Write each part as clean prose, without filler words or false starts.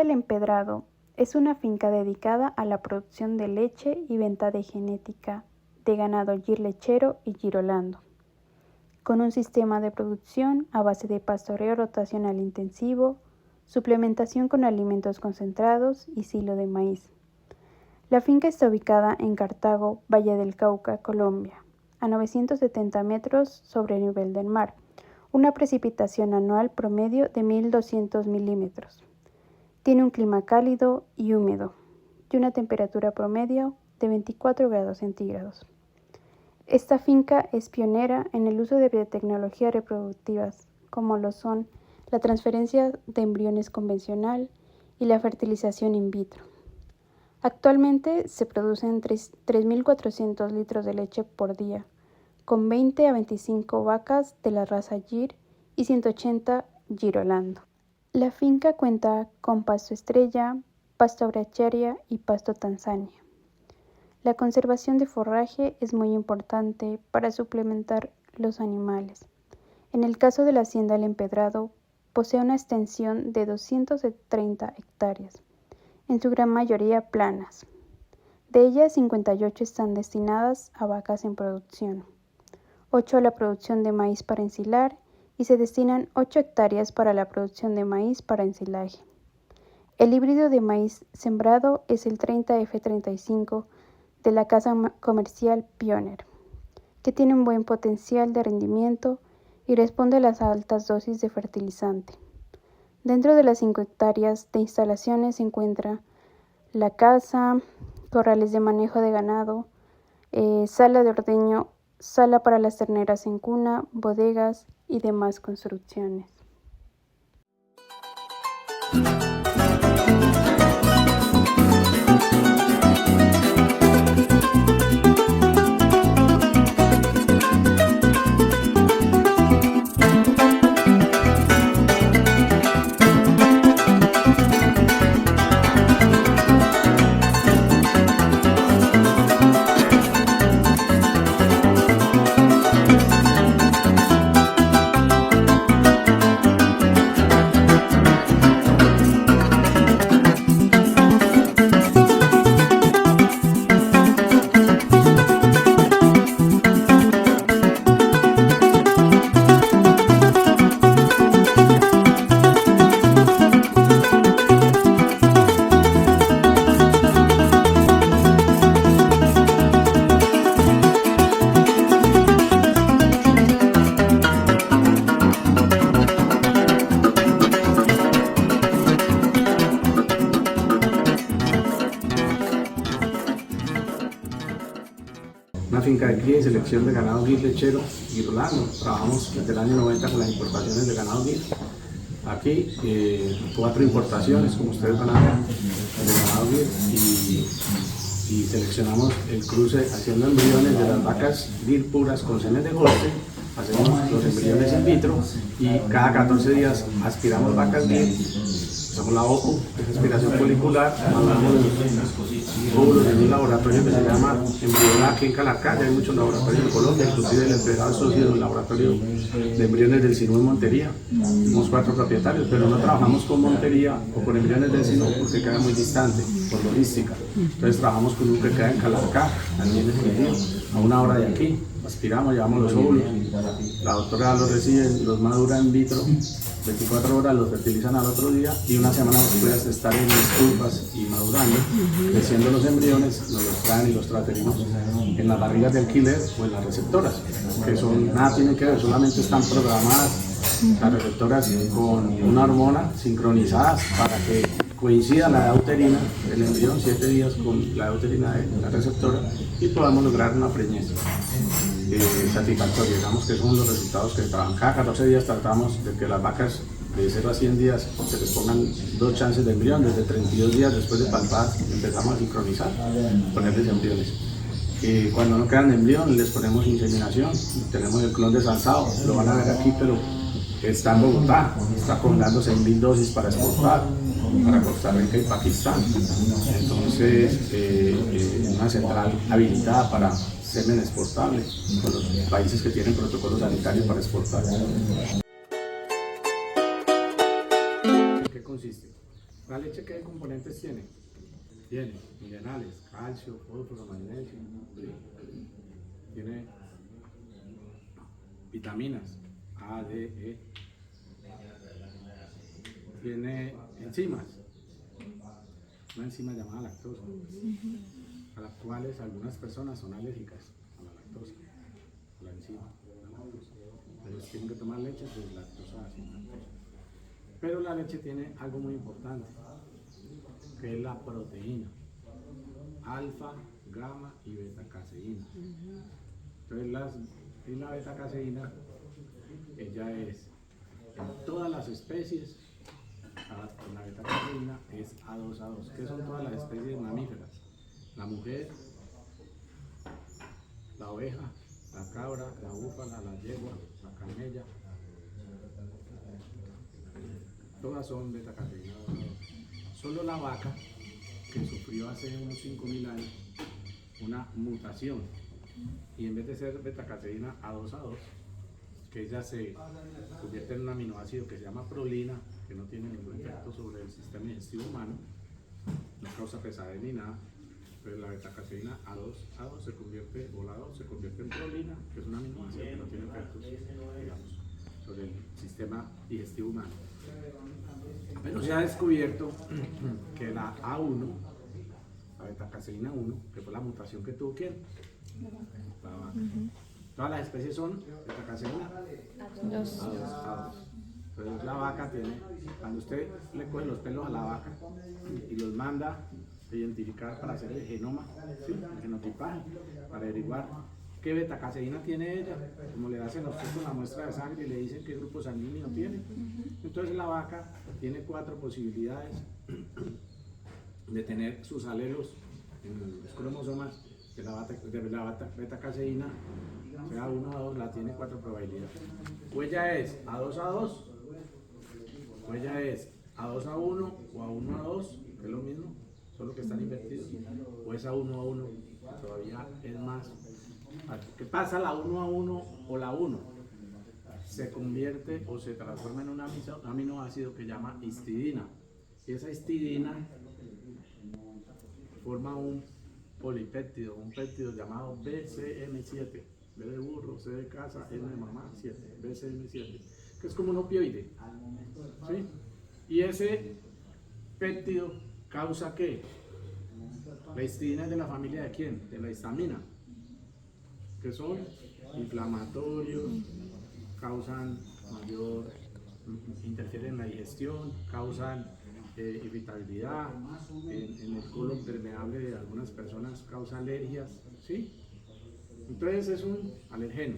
El Empedrado es una finca dedicada a la producción de leche y venta de genética de ganado gir lechero y girolando, con un sistema de producción a base de pastoreo rotacional intensivo, suplementación con alimentos concentrados y silo de maíz. La finca está ubicada en Cartago, Valle del Cauca, Colombia, a 970 metros sobre el nivel del mar, una precipitación anual promedio de 1.200 milímetros. Tiene un clima cálido y húmedo y una temperatura promedio de 24 grados centígrados. Esta finca es pionera en el uso de biotecnologías reproductivas, como lo son la transferencia de embriones convencional y la fertilización in vitro. Actualmente se producen 3.400 litros de leche por día, con 20 a 25 vacas de la raza Gir y 180 girolando. La finca cuenta con pasto estrella, pasto brachiaria y pasto Tanzania. La conservación de forraje es muy importante para suplementar los animales. En el caso de la hacienda El Empedrado, posee una extensión de 230 hectáreas, en su gran mayoría planas. De ellas, 58 están destinadas a vacas en producción, 8 a la producción de maíz para ensilar y se destinan 8 hectáreas para la producción de maíz para ensilaje. El híbrido de maíz sembrado es el 30F35 de la casa comercial Pioneer, que tiene un buen potencial de rendimiento y responde a las altas dosis de fertilizante. Dentro de las 5 hectáreas de instalaciones se encuentra la casa, corrales de manejo de ganado, sala de ordeño, sala para las terneras en cuna, bodegas y demás construcciones. Una finca de cría y selección de ganado gir lechero girolando. Trabajamos desde el año 90 con las importaciones de ganado gir. Aquí 4 importaciones, como ustedes van a ver, de ganado gir y seleccionamos el cruce haciendo embriones de las vacas gir puras con semen de golpe. Hacemos los embriones in vitro y cada 14 días aspiramos vacas gir. Hacemos la OPU, que es aspiración folicular, mandamos los óvulos en un laboratorio que se llama Embrionar aquí en Calarcá. Ya hay muchos laboratorios en Colombia, inclusive el Empedrado asociado al laboratorio de embriones del Sinú en Montería. Somos 4 propietarios, pero no trabajamos con Montería o con embriones del Sinú porque queda muy distante por logística. Entonces trabajamos con uno que queda en Calarcá, también en el Quindío, a 1 hora de aquí. Aspiramos, llevamos los óvulos, la doctora los recibe, los madura in vitro, 24 horas, los fertilizan al otro día y una semana después de estar en estufas y madurando, creciendo los embriones, nos los traen y los transferimos en las barrigas de alquiler o en las receptoras, que son, nada tienen que ver, solamente están programadas las receptoras con una hormona sincronizadas para que coincida la edad uterina del embrión, 7 días con la edad uterina de la receptora y podamos lograr una preñez satisfactoria. Digamos que son los resultados que trabajan. Cada 14 días tratamos de que las vacas de 0 a 100 días se les pongan 2 chances de embrión. Desde 32 días después de palpar empezamos a sincronizar, ponerles embriones. Cuando no quedan embrión les ponemos inseminación. Tenemos el clon de Sansao, lo van a ver aquí, pero está en Bogotá, está acumulándose en 1.000 dosis para exportar para Costa Rica y Pakistán. Entonces, una central habilitada para semen exportable con los países que tienen protocolos sanitarios para exportar. ¿En qué consiste? ¿La leche qué componentes tiene? Tiene minerales, calcio, fósforo, magnesio, ¿sí? Tiene vitaminas A, D, E, tiene enzimas, una enzima llamada lactosa, a las cuales algunas personas son alérgicas a la lactosa, a la enzima, a la lactosa. Entonces tienen que tomar leche deslactosada, sin lactosa. Pero la leche tiene algo muy importante, que es la proteína, alfa, gamma y beta caseína. Entonces la beta caseína, ella es en todas las especies, la beta caseína es A2A2, que son todas las especies mamíferas, la mujer, la oveja, la cabra, la búfala, la yegua, la camella, todas son beta caseína A2A2. Solo la vaca, que sufrió hace unos 5.000 años una mutación, y en vez de ser beta caseína A2A2, que ella se convierte en un aminoácido que se llama prolina, que no tiene ningún efecto sobre el sistema digestivo humano, no causa pesadez ni nada, pero la beta caseína A2 se convierte, o la 2 se convierte en prolina, que es un aminoácido que no tiene efectos, digamos, sobre el sistema digestivo humano. Pero se ha descubierto que la A1, la beta caseína 1, que fue la mutación que tuvo, ¿quién? La vaca. Todas las especies son beta caseína A2. Entonces la vaca tiene, cuando usted le coge los pelos a la vaca y los manda a identificar para hacer el genoma, ¿sí? El genotipaje, para averiguar qué beta caseína tiene ella, como le hacen a usted con la muestra de sangre y le dicen qué grupo sanguíneo tiene. Entonces la vaca tiene 4 posibilidades de tener sus alelos en los cromosomas de la beta caseína, sea 1 a 2, la tiene 4 probabilidades. O ella es A2A2, o ella es A2A1 o A1A2, que es lo mismo, solo que están invertidos, o es A1A1, que todavía es más. ¿Qué pasa? La 1A1 o la 1 se convierte o se transforma en un aminoácido que se llama histidina, y esa histidina forma un polipéptido, un péptido llamado BCM7, B de burro, C de casa, M de mamá, 7, BCM7, que es como un opioide, ¿sí? Y ese péptido causa ¿qué? La histidina es de la familia ¿de quién? De la histamina, que son inflamatorios, causan mayor, interfieren en la digestión, causan irritabilidad, en el colon permeable de algunas personas causa alergias, ¿sí? Entonces es un alergeno.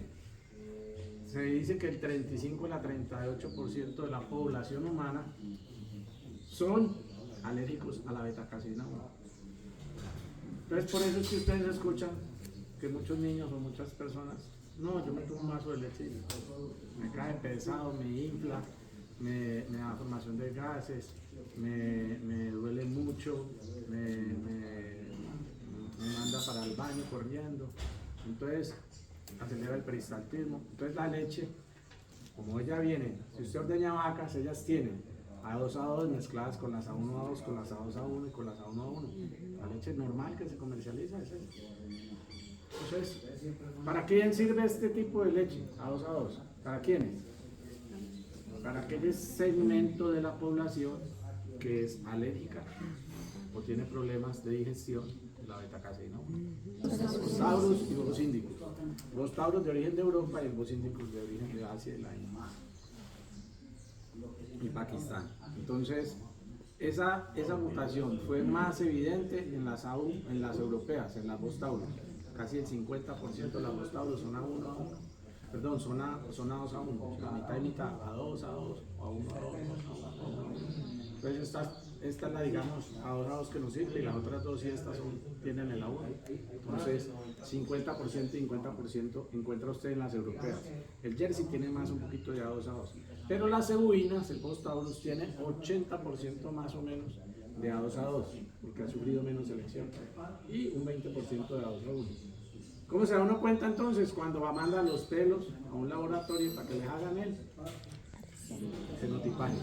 Se dice que el 35 al 38% de la población humana son alérgicos a la beta-caseína 1. Entonces por eso es que ustedes escuchan que muchos niños o muchas personas, no, yo me tomo un vaso de leche y me cae pesado, me infla, me da formación de gases, me duele mucho, me manda para el baño corriendo, entonces acelera el peristaltismo. Entonces la leche, como ella viene, si usted ordeña vacas, ellas tienen A2A2 mezcladas con las A1A2, con las A2A1 y con las A1A1. La leche normal que se comercializa es esa. Entonces, ¿para quién sirve este tipo de leche? A2A2. ¿Para quiénes? Para aquel segmento de la población que es alérgica o tiene problemas de digestión de la beta-caseína 1. Los tauros y los índicos. Los tauros de origen de Europa y los índicos de origen de Asia y la India y Pakistán. Entonces, esa mutación fue más evidente en las europeas, en las bostauros. Casi el 50% de las bostauros son A1A1. Perdón, son A2A1, la mitad y mitad, A2A2, A1A2, A1A1. Entonces esta es la, digamos, A2A2 que nos sirve, y las otras dos y estas tienen el A1. Entonces 50% y 50% encuentra usted en las europeas. El Jersey tiene más un poquito de A2A2, pero las cebuinas, el Bostaurus, tiene 80% más o menos de A2A2, porque ha sufrido menos selección, y un 20% de A2A1. ¿Cómo se da uno cuenta entonces? Cuando va a mandar los pelos a un laboratorio para que les hagan el genotipaje.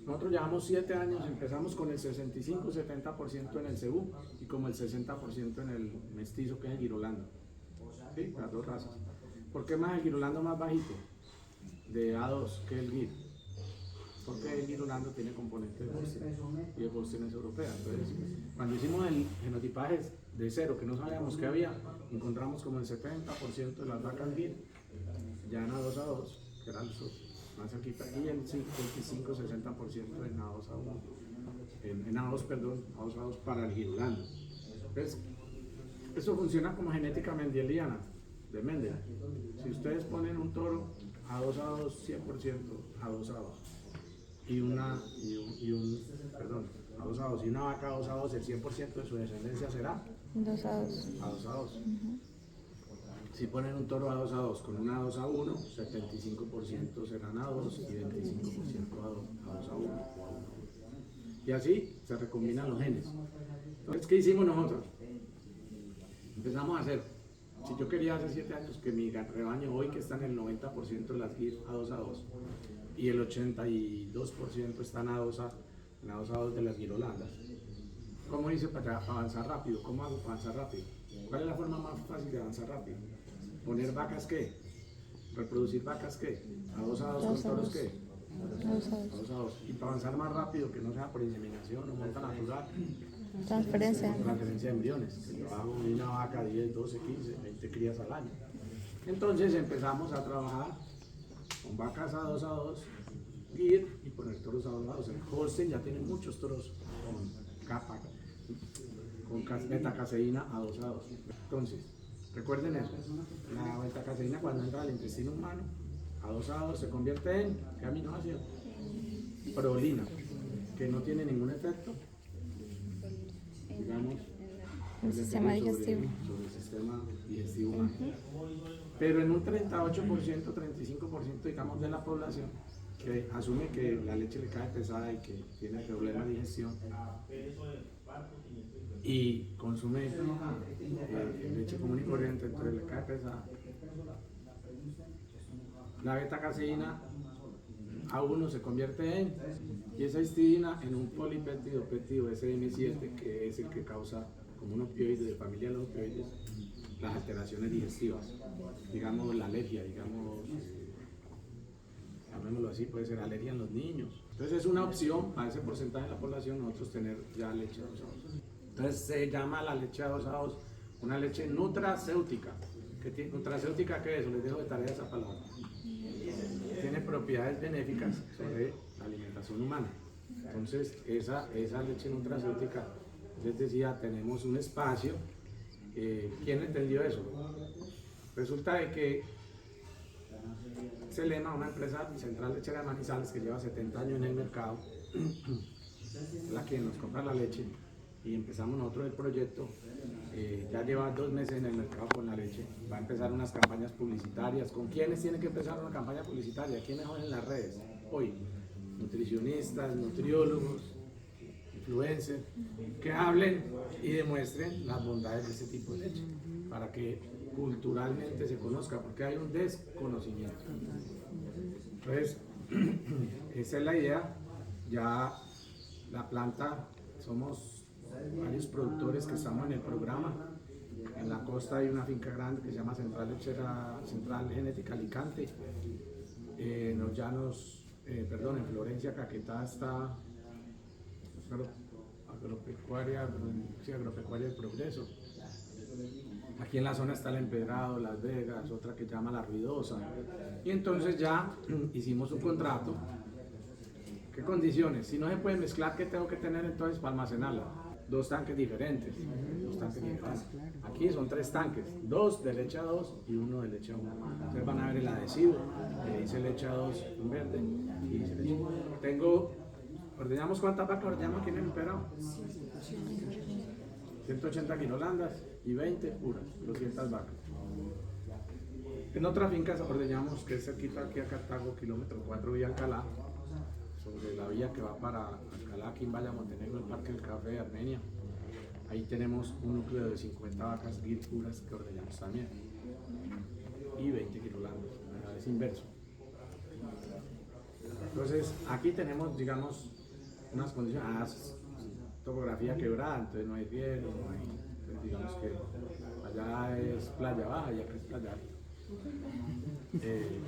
Nosotros llevamos 7 años, empezamos con el 65-70% en el cebú y como el 60% en el mestizo, que es el girolando. ¿Sí? Las dos razas. ¿Por qué más el girolando más bajito? De A2 que el gir. Porque el girolando tiene componentes de Holstein y el Holstein es europea. Entonces, cuando hicimos el genotipaje de cero, que no sabíamos qué había, encontramos como el 70% de las vacas gir ya en A2, que era el sur, más cerquita, y el 25-60% en A2, en A2 para el girolando. Entonces, eso funciona como genética mendeliana de Mendel. Si ustedes ponen un toro A2, 100% A2 y una vaca A2, el 100% de su descendencia será 2 a 2. A2. Si ponen un toro A2 con una A2, 75% serán A2 y 25% A2 y así se recombinan los genes. Entonces, ¿qué hicimos nosotros? Empezamos a hacer, si yo quería hace 7 años que mi rebaño hoy que está en el 90% de las gir A2 y el 82% están en A2 de las girolandas. ¿Cómo hice para avanzar rápido? ¿Cómo hago para avanzar rápido? ¿Cuál es la forma más fácil de avanzar rápido? Poner vacas ¿qué? Reproducir vacas ¿qué? A2 con toros ¿qué? A2. Y para avanzar más rápido, que no sea por inseminación o monta natural. Transferencia de embriones. Que yo hago una vaca 10, 12, 15, 20 crías al año. Entonces empezamos a trabajar con vacas A2, gir y poner toros A2. El Holstein ya tiene muchos toros con capa, con beta-caseína A2. Entonces, recuerden eso, la beta-caseína cuando entra al intestino humano, A2 se convierte en, ¿qué aminoácido? Prolina, que no tiene ningún efecto, digamos, el sistema digestivo. Sobre el sistema digestivo humano. Pero en un 38%, 35% digamos de la población que asume que la leche le cae pesada y que tiene problemas de digestión y consume leche común y corriente, entonces le cae pesada. La beta-caseína A1 se convierte en, y esa histidina en un polipéptido péptido SM7, que es el que causa, como un opioide de familia de los opioides, las alteraciones digestivas, digamos la alergia, llamémoslo así, puede ser alergia en los niños. Entonces es una opción para ese porcentaje de la población nosotros tener ya leche A2. Entonces se llama la leche A2 una leche nutracéutica. ¿Nutracéutica qué es? Les dejo de tarea esa palabra. Tiene propiedades benéficas sobre la alimentación humana. Entonces esa leche nutracéutica, les decía, tenemos un espacio. ¿Quién entendió eso? Resulta de que Celema, una empresa central lechera de Manizales que lleva 70 años en el mercado, es la que nos compra la leche, y empezamos nosotros el proyecto. Ya lleva 2 meses en el mercado con la leche. Va a empezar unas campañas publicitarias. ¿Con quiénes tiene que empezar una campaña publicitaria? ¿Quiénes son en las redes hoy? Nutricionistas, nutriólogos, influencers, que hablen y demuestren las bondades de ese tipo de leche, para que culturalmente se conozca, porque hay un desconocimiento. Entonces, esa es la idea. Ya la planta, somos varios productores que estamos en el programa. En la costa hay una finca grande que se llama Central Genética Alicante. En Florencia, Caquetá está Agropecuaria del Progreso. Aquí en la zona está el Empedrado, Las Vegas, otra que se llama La Ruidosa. Y entonces ya hicimos un contrato. ¿Qué condiciones? Si no se puede mezclar, ¿qué tengo que tener entonces para almacenarla? 2 tanques diferentes. Aquí son 3 tanques, 2 de leche A2 y 1 de leche A1. Ustedes van a ver el adhesivo que dice leche A2 en verde y dice leche A1. Ordeñamos, ¿cuántas vacas ordeñamos aquí en el Empedrado? 180 girolandas y 20 puras, 200 vacas. En otra finca ordeñamos, que es cerquita aquí a Cartago, kilómetro 4 vía Alcalá, sobre la vía que va para Alcalá, aquí en Valle Montenegro, el Parque del Café de Armenia. Ahí tenemos un núcleo de 50 vacas gir puras que ordeñamos también, y 20 girolandas, es inverso. Entonces, aquí tenemos, digamos, unas condiciones, topografía quebrada, entonces no hay riego, no hay, entonces digamos que allá es playa baja y acá es playa alta.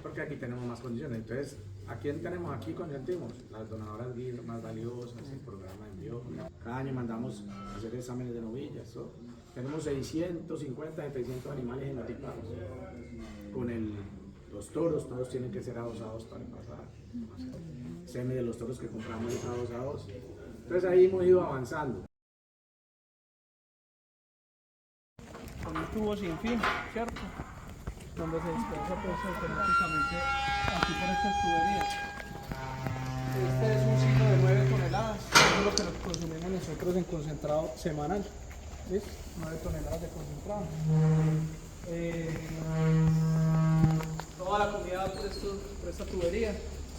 Porque aquí tenemos más condiciones. Entonces, ¿a quién tenemos aquí? Consentimos las donadoras más valiosas, el programa de envío. Cada año mandamos a hacer exámenes de novillas. ¿No? Tenemos 650, 700 animales genotipados. Con los toros, todos tienen que ser adosados para pasar. Semi de los toros que compramos es adosados. Entonces ahí hemos ido avanzando. Con un tubo sin fin, ¿cierto? Donde se desplaza pues automáticamente aquí por estas tuberías. Este es un ciclo de 9 toneladas, eso es lo que consumimos nosotros en concentrado semanal. ¿Ves? 9 toneladas de concentrado. Toda la comida va por esta tubería.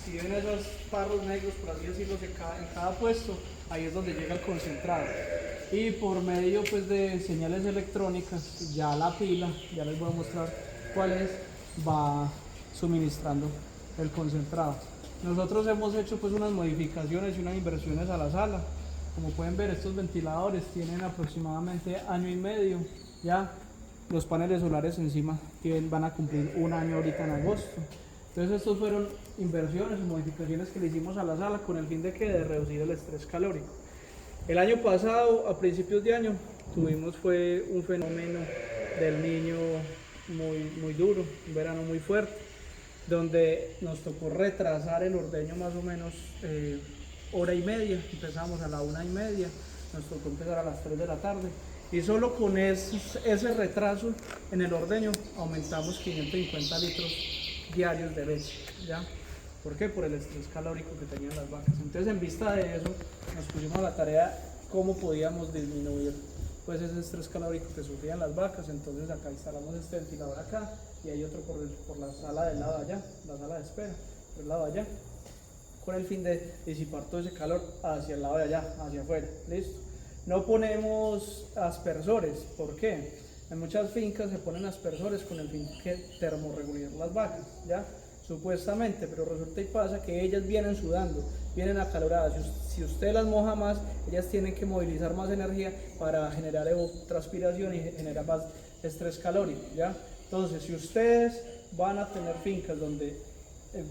Si ven esos parros negros, por así decirlo, en cada puesto, ahí es donde llega el concentrado. Y por medio pues, de señales electrónicas, ya la pila, ya les voy a mostrar cuál es, va suministrando el concentrado. Nosotros hemos hecho pues unas modificaciones y unas inversiones a la sala. Como pueden ver, estos ventiladores tienen aproximadamente año y medio ya. Los paneles solares encima van a cumplir un año ahorita en agosto. Entonces estos fueron inversiones y modificaciones que le hicimos a la sala con el fin de reducir el estrés calórico. El año pasado, a principios de año, fue un fenómeno del Niño muy duro, un verano muy fuerte, donde nos tocó retrasar el ordeño más o menos hora y media. Empezamos a la 1:30, nos tocó empezar a las 3 de la tarde. Y solo con ese retraso en el ordeño aumentamos 550 litros diarios de leche, ¿ya? ¿Por qué? Por el estrés calórico que tenían las vacas. Entonces, en vista de eso, nos pusimos a la tarea cómo podíamos disminuir pues, ese estrés calórico que sufrían las vacas. Entonces, acá instalamos este ventilador acá y hay otro por la sala del lado allá, la sala de espera, por el lado allá, con el fin de disipar todo ese calor hacia el lado de allá, hacia afuera. ¿Listo? No ponemos aspersores. ¿Por qué? En muchas fincas se ponen aspersores con el fin de termorregular las vacas, ¿ya? Supuestamente, pero resulta y pasa que ellas vienen sudando, vienen acaloradas. Si usted las moja más, ellas tienen que movilizar más energía para generar evotranspiración y generar más estrés calórico, ¿ya? Entonces, si ustedes van a tener fincas donde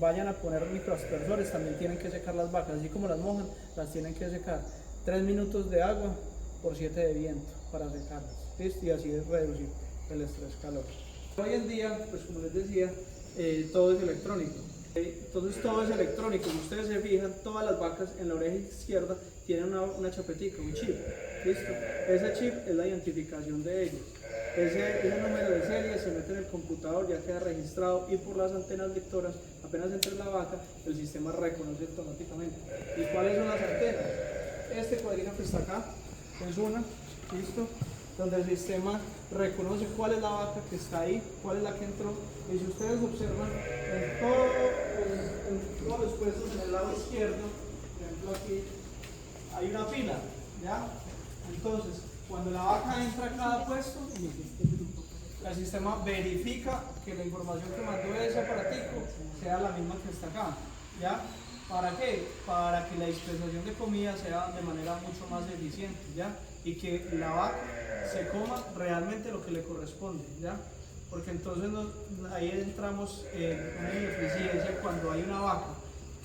vayan a poner microaspersores, también tienen que secar las vacas, así como las mojan, las tienen que secar. 3 minutos de agua por 7 de viento para secarlas, ¿listo? Y así es reducir el estrés calórico. Hoy en día, pues como les decía, todo es electrónico. Entonces todo es electrónico. Si ustedes se fijan, todas las vacas en la oreja izquierda tienen una chapetica, un chip. ¿Listo? Ese chip es la identificación de ellos. Ese número de serie se mete en el computador, ya queda registrado y por las antenas lectoras, apenas entre la vaca, el sistema reconoce automáticamente. ¿Y cuáles son las antenas? Este cuadrito que está acá es una, ¿listo? Donde el sistema reconoce cuál es la vaca que está ahí, cuál es la que entró. Y si ustedes observan, en todos los puestos en el lado izquierdo, por ejemplo aquí, hay una fila, ¿ya? Entonces, cuando la vaca entra a cada puesto, el sistema verifica que la información que mandó ese aparatico sea la misma que está acá, ¿ya? ¿Para qué? Para que la dispensación de comida sea de manera mucho más eficiente, ¿ya? Y que la vaca se coma realmente lo que le corresponde, ¿ya? Porque entonces ahí entramos en una ineficiencia cuando hay una vaca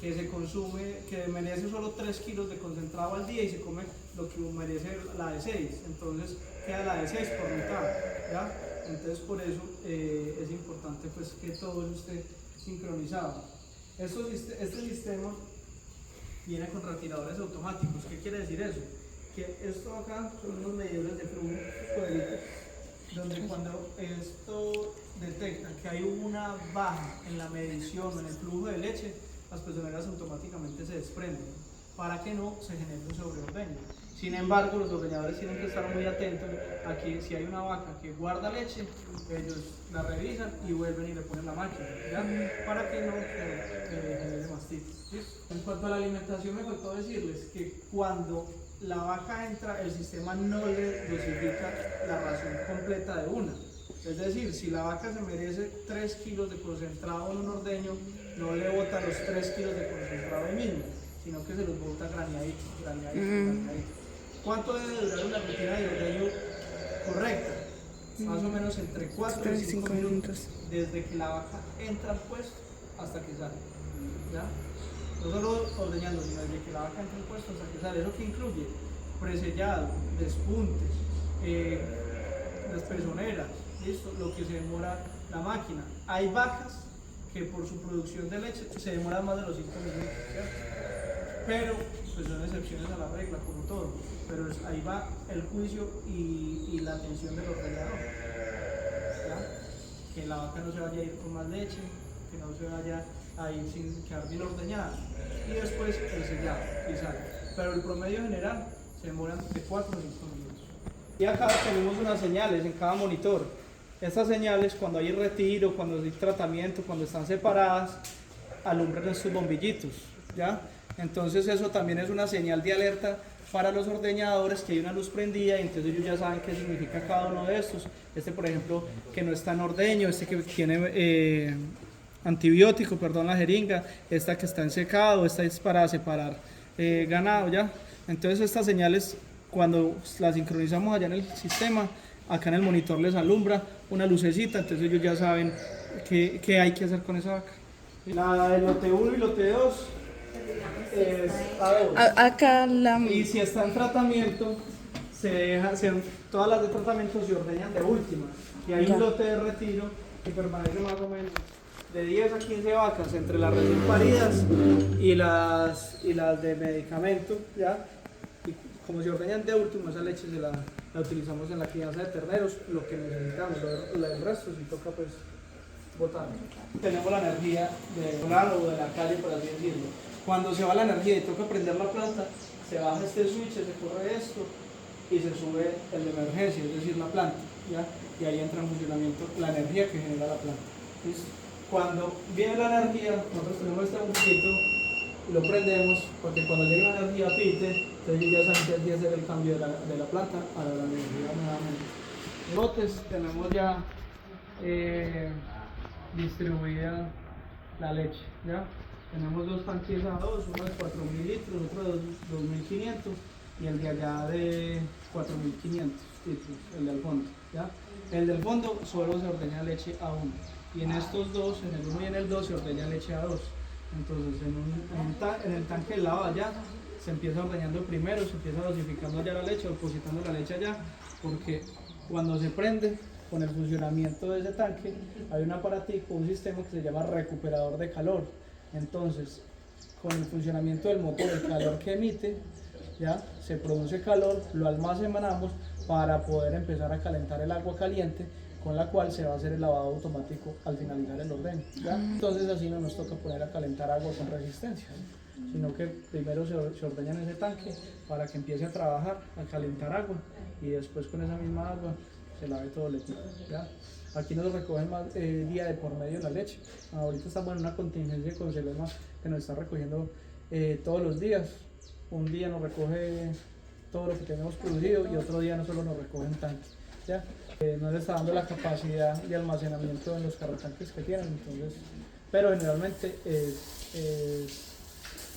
que se consume, que merece solo 3 kilos de concentrado al día y se come lo que merece la de 6, entonces queda la de 6 por mitad, ¿ya? Entonces por eso es importante pues que todo eso esté sincronizado. Este sistema viene con retiradores automáticos. ¿Qué quiere decir eso? Que esto acá son unos medidores de flujo, cuadritos, donde cuando esto detecta que hay una baja en la medición o en el flujo de leche, las pezoneras automáticamente se desprenden para que no se genere un sobreordeño. Sin embargo, los ordeñadores tienen que estar muy atentos a que si hay una vaca que guarda leche, ellos la revisan y vuelven y le ponen la máquina, ¿ya? Para que no genere mastitis. En cuanto a la alimentación, me faltó decirles que cuando la vaca entra, el sistema no le dosifica la ración completa de una, Es decir, si la vaca se merece 3 kilos de concentrado en un ordeño, no le bota los 3 kilos de concentrado ahí mismo, sino que se los bota graneadito. ¿Cuánto debe durar una rutina de ordeño correcta? Más o menos entre 4 y 5 minutos desde que la vaca entra al puesto hasta que sale. ¿Ya? No solo ordeñando, sino desde que la vaca entra al puesto hasta que sale. ¿Eso que incluye? Presellado, despuntes, las pezoneras, ¿listo? Lo que se demora la máquina. Hay vacas que por su producción de leche se demoran más de los 5 minutos, ¿cierto? Pero pues son excepciones a la regla, como todo. Pero ahí va el juicio y la atención del ordeñador. ¿Ya? Que la vaca no se vaya a ir con más leche, que no se vaya a ir sin quedar bien ordeñada. Y después el sellado y sale. Pero el promedio general se demoran de 4 a 5 minutos. Y acá tenemos unas señales en cada monitor. Estas señales, cuando hay retiro, cuando hay tratamiento, cuando están separadas, alumbran estos bombillitos, ¿ya? Entonces eso también es una señal de alerta para los ordeñadores, que hay una luz prendida y entonces ellos ya saben qué significa cada uno de estos. Este, por ejemplo, que no está en ordeño, este que tiene antibiótico, perdón, la jeringa, esta que está en secado, esta es para separar ganado, ¿ya? Entonces estas señales, cuando las sincronizamos allá en el sistema, acá en el monitor les alumbra una lucecita, entonces ellos ya saben qué hay que hacer con esa vaca. El lote 1 y lote 2 es A2. Acá la... Y si está en tratamiento, todas las de tratamiento se ordeñan de última. Y hay un lote de retiro que permanece más o menos de 10 a 15 vacas entre las recién paridas y las de medicamento, ¿ya? Y como se ordeñan de último, esa leche la utilizamos en la crianza de terneros, lo que necesitamos, el resto si toca pues botar. Tenemos la energía de volar o de la calle, por así decirlo. Cuando se va la energía y toca prender la planta, se baja este switch, se corre esto y se sube el de emergencia, es decir, la planta, ¿ya? Y ahí entra en funcionamiento la energía que genera la planta. ¿Listo? Cuando viene la energía, nosotros tenemos este bombillito y lo prendemos, porque cuando llega la energía pite, entonces ya saben que es de hacer el cambio de la planta a la energía nuevamente. En lotes tenemos ya distribuida la leche, ¿ya? Tenemos dos tanques A2, uno de 4.000 litros, otro de 2.500 y el de allá de 4.500 litros, el del fondo, ¿ya? El del fondo solo se ordeña leche A1 y en estos dos, en el 1 y en el 2 se ordeña leche A2. Entonces en el tanque del lado allá se empieza ordeñando primero, se empieza dosificando allá la leche, depositando la leche allá, porque cuando se prende con el funcionamiento de ese tanque hay un aparatico, un sistema que se llama recuperador de calor. Entonces con el funcionamiento del motor, el calor que emite, ya se produce calor, lo almacenamos para poder empezar a calentar el agua caliente con la cual se va a hacer el lavado automático al finalizar el ordeño, ¿ya? Entonces así no nos toca poner a calentar agua con resistencia, sino que primero se ordeña en ese tanque para que empiece a trabajar, a calentar agua y después con esa misma agua se lave todo el equipo, ¿ya? Aquí nos recogen más día de por medio la leche. Ahorita estamos en una contingencia con Selema que nos está recogiendo todos los días. Un día nos recoge todo lo que tenemos producido y otro día no solo nos recogen tanques, ¿ya? No les está dando la capacidad de almacenamiento en los carrotanques que tienen, entonces, pero generalmente es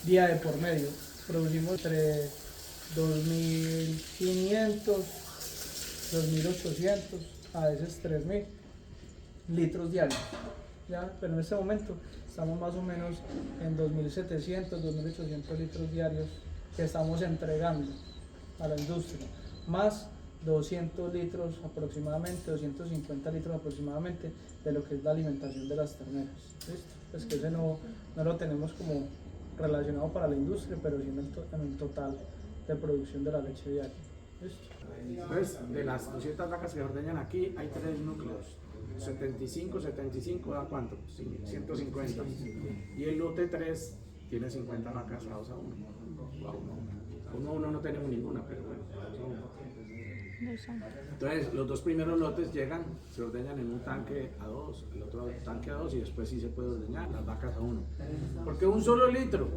día de por medio. Producimos entre 2.500, 2.800, a veces 3.000 litros diarios, ¿ya? Pero en este momento estamos más o menos en 2.700, 2.800 litros diarios que estamos entregando a la industria, más 200 litros aproximadamente, 250 litros aproximadamente de lo que es la alimentación de las terneras. ¿Listo? Pues que ese no lo tenemos como relacionado para la industria, pero sí en el total de producción de la leche diaria. ¿Listo? Entonces, de las 200 vacas que se ordeñan aquí, hay 3 núcleos. 75 da cuánto? 150. Y el lote 3 tiene 50 vacas dados a uno. A uno no tenemos ninguna, pero bueno. Entonces, los dos primeros lotes llegan, se ordeñan en un tanque A2, el otro tanque A2 y después sí se puede ordeñar las vacas a uno. Porque un solo litro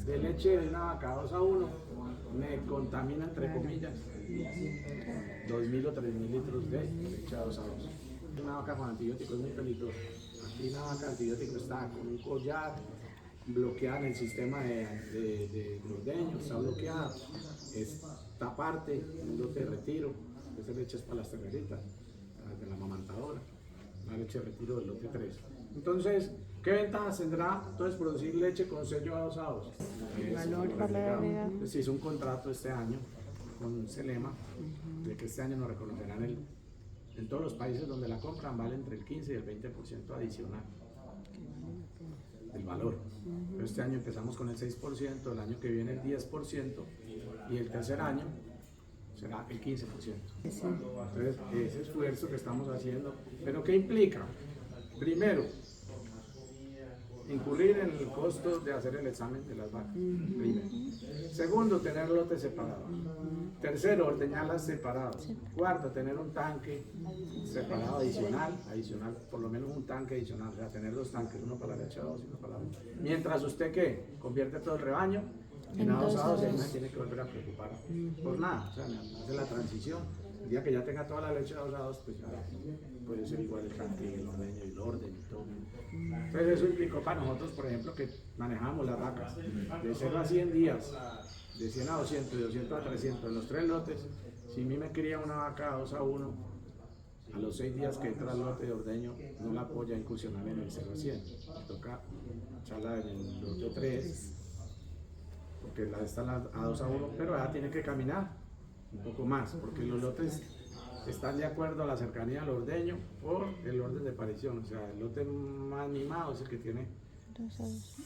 de leche de una vaca 2 a 1 me contamina, entre comillas, 2 2.000 o 3.000 litros de leche a 2 a 2. Una vaca con antibiótico es muy peligrosa. Aquí una vaca de antibiótico está con un collar, bloqueada en el sistema de ordeño, está bloqueada. Esta parte, un lote de retiro, esa leche es para las terneritas, de la amamantadora, la leche de retiro del lote 3. Entonces, ¿qué ventajas tendrá entonces producir leche con sello a 2 a 2? Se hizo un contrato este año con Celema de que este año nos reconocerán en todos los países donde la compran vale entre el 15 y el 20% adicional del valor. Pero este año empezamos con el 6%, el año que viene el 10% y el tercer año será el 15%. Entonces, ese esfuerzo que estamos haciendo, ¿pero qué implica? Primero, incurrir en el costo de hacer el examen de las vacas. Primero. Segundo, tener lotes separados. Tercero, ordeñarlas separadas. Cuarto, tener un tanque separado adicional, por lo menos un tanque adicional, o sea, tener 2 tanques, uno para la leche a 2 y uno para la leche. Mientras usted, ¿qué? Convierte todo el rebaño en a 2 a 2 y ahí no se tiene que volver a preocupar por nada, o sea, hace la transición. El día que ya tenga toda la leche a 2 a 2, pues ya puede ser igual el tanque, el ordeño y el orden y todo. Entonces eso implicó para nosotros, por ejemplo, que manejamos las vacas de 0 a 100 días, de 100 a 200, de 200 a 300, en los 3 lotes. Si a mí me cría una vaca a 2 a 1, a los 6 días que entra el lote de ordeño, no la apoya incursionar en el 0 a 100. Me toca echarla en el lote 3, porque la está a 2 a 1, pero ya tiene que caminar un poco más, porque los lotes están de acuerdo a la cercanía al ordeño por el orden de parición. O sea, el lote más mimado es el que tiene